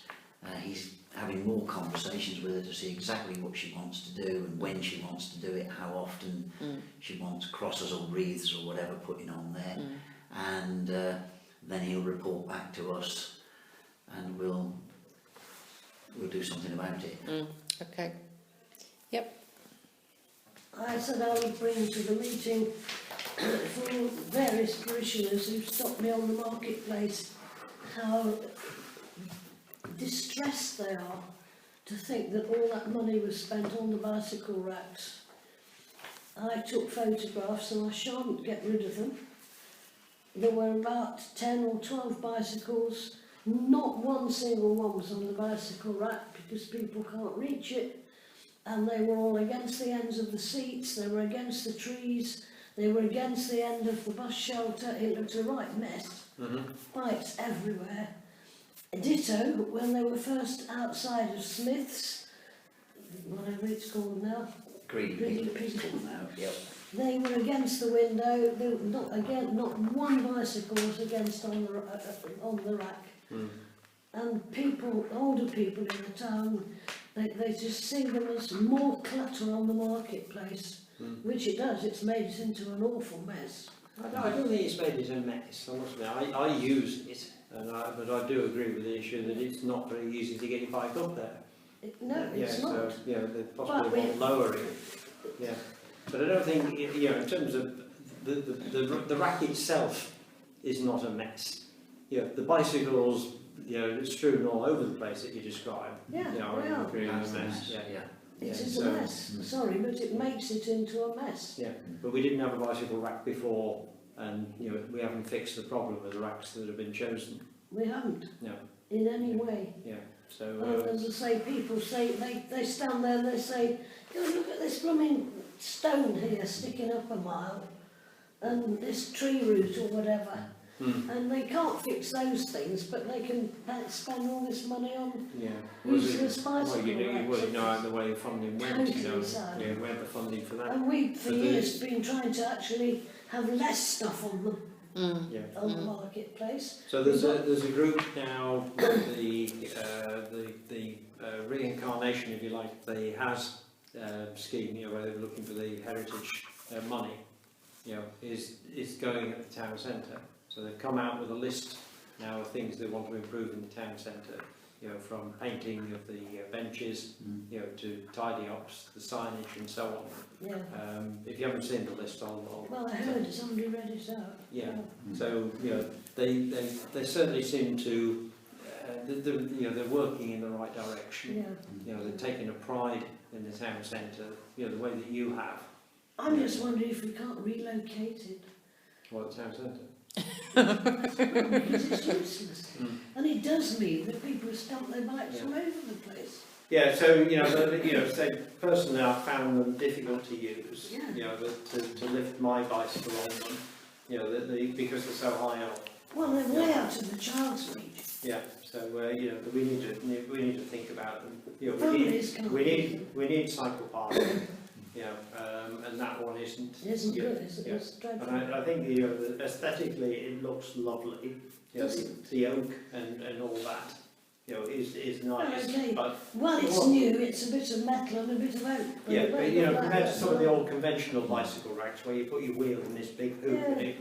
He's having more conversations with her to see exactly what she wants to do and when she wants to do it, how often she wants crosses or wreaths or whatever putting on there. And then he'll report back to us and we'll do something about it. okay. Yep. I said I would bring to the meeting for various parishioners who stopped me on the marketplace how distressed they are to think that all that money was spent on the bicycle racks. I took photographs and I shan't get rid of them. There were about 10 or 12 bicycles, not one single one was on the bicycle rack because people can't reach it, and they were all against the ends of the seats, they were against the trees, they were against the end of the bus shelter. It looked a right mess. Bikes everywhere. Ditto when they were first outside of Smith's, whatever it's called now. Greedy people now, yep. They were against the window. They were not one bicycle was against on the rack. And people, older people in the town, they just see them as more clutter on the marketplace, which it does. It's made it into an awful mess. I don't think it's made it a mess, I must admit. I use it, but I do agree with the issue that it's not very easy to get your bike up there. No, it's not. So, yeah, they possibly want lowering. Yeah, but I don't think, you know, in terms of the rack itself is not a mess. You know, the bicycles, you know, strewn all over the place that you describe. Yeah, you know, they are are. creating That's a the mess. mess, Yeah. yeah. It Yeah, is so- a mess. Sorry, but it makes it into a mess. Yeah, but we didn't have a bicycle rack before, and you know, we haven't fixed the problem with the racks that have been chosen. We haven't. No. In any way. Yeah, so And as I say, people say, they stand there and they say, "Oh, look at this blooming stone here sticking up a mile, and this tree root or whatever." And they can't fix those things, but they can spend all this money on yeah, useless well, bicycle you racks. know how the way the funding went, you know, Totally sad. yeah, we had the funding for that. And we've for But the- years been trying to actually have less stuff on them Yeah. on the marketplace. So there's a group now, the reincarnation, if you like, the HAS scheme, you know, where they're looking for the heritage money, you know, is going at the town centre. So they've come out with a list now of things they want to improve in the town centre, you know, from painting of the benches, you know, to tidy ups, the signage and so on. Yeah. If you haven't seen the list, I'll Well, I heard somebody read it out. yeah. So, you know, they certainly seem to, you know, they're working in the right direction. Yeah. You know, they're taking a pride in the town centre, you know, the way that you have. I'm just wondering if we can't relocate it. Well, the town centre. Because it's useless. Mm. And it does mean that people stump their bikes from over the place. Yeah, so, you know, say, personally I found them difficult to use, Yeah. you know, to lift my bicycle on them, you know, because they're so high up. Well, they're way out of the child's reach. Yeah, so, you know, we need to think about them. You know, Families can't use them. we need cycle parking, you know, and that one isn't. It isn't Yeah, good, is it? yeah. It's dreadful. And I think, you know, aesthetically it looks lovely, you know, the oak and all that, you know, is nice, okay. but Well, it's Well- new, it's a bit of metal and a bit of oak. yeah, it but won't you know, look like compared to that. some of the old conventional bicycle racks where you put your wheel in this big hoop and Yeah. it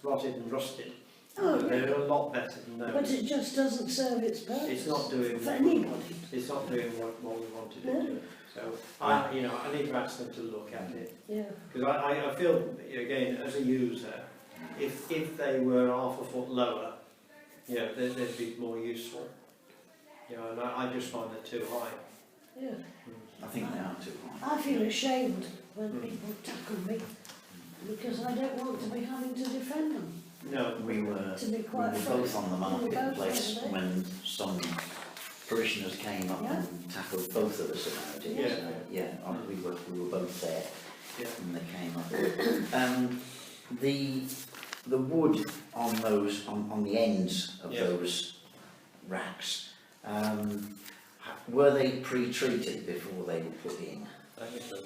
rotted and rusted, Oh, they're yeah. a lot better than But those. it just doesn't serve its purpose. It's not doing for anybody. It's not doing what we wanted it No. to do. So I need to ask them to look at it. Yeah. Because I feel, again, as a user, if they were half a foot lower, you know, they'd be more useful. You know, and I just find they're too high. Yeah. I think they are too high. I feel ashamed when Mm. people tackle me because I don't want to be having to defend them. No, We were To be quite both frank. on the We were both marketplace there. when some parishioners came up Yeah. and tackled both of us about it. Yeah. So, yeah, we were both there yeah, when they came up. The wood on those on the ends of Yeah. those racks, were they pre-treated before they were put in? I think so.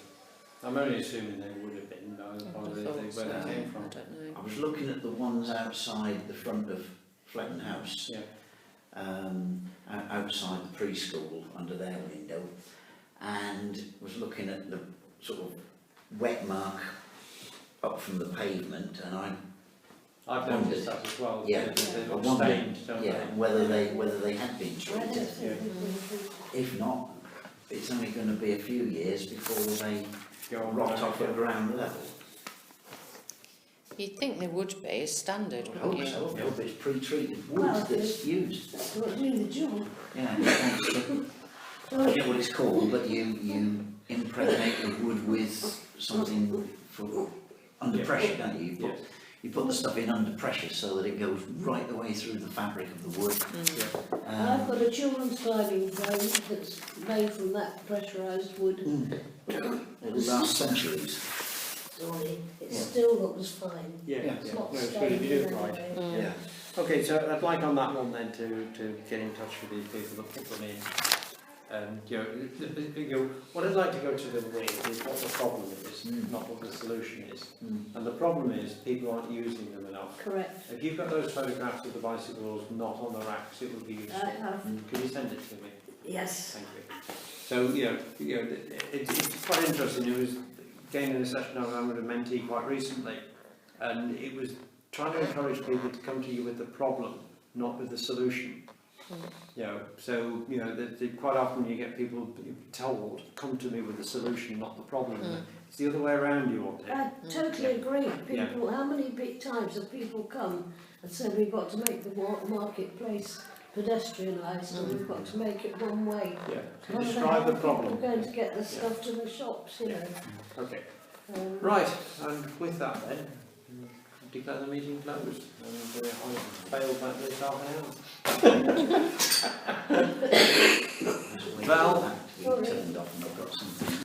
I'm only assuming they would have been, where they came from. I don't know. I was looking at the ones outside the front of Fletton House. Yeah, Outside the preschool under their window, and was looking at the sort of wet mark up from the pavement, and I've noticed that as well. Yeah. They I look wondered, stained, don't yeah, whether they had been I don't treated. think they've been treated. If not, it's only going to be a few years before they they? Go on, rot off at yeah. ground level. You'd think there would be a standard, I wouldn't hope you? so. I hope it's pre-treated wood Well, that's used. That's what doing the job. Yeah, I forget what it's called, but you impregnate the wood with something for under Yeah. pressure, don't you? Yes. You put the stuff in under pressure so that it goes right the way through the fabric of the wood. Yeah. I've got a children's climbing frame that's made from that pressurised wood. It'll last centuries. Sorry, it Yeah. still looks fine. Yeah, Yeah. yeah. It's not No, it's good stained if you do in it right. any way. Yeah. Okay, so I'd like on that one then to get in touch with these people that put them in. You know, what I'd like to go to them with is what the problem is, not what the solution is. And the problem is people aren't using them enough. Correct. If you've got those photographs of the bicycles not on the racks, it would be useful. I have. Can you send it to me? Yes. Thank you. So, it's quite interesting. It was again in a session I ran with a mentee quite recently, and it was trying to encourage people to come to you with the problem, not with the solution. You know, so quite often you get people told, "Come to me with the solution, not the problem." It's the other way around. You want it. I totally agree. Yeah. People, how many big times have people come and said we've got to make the marketplace pedestrianised and we've got to make it one way. Yeah. So How the describe hell the are people problem. going to get the stuff to the shops, you know? Okay. Right. Right. And with that, then declare the meeting closed. And I failed that this half an hour. There's a way Val? for that to be turned off, and I've got something.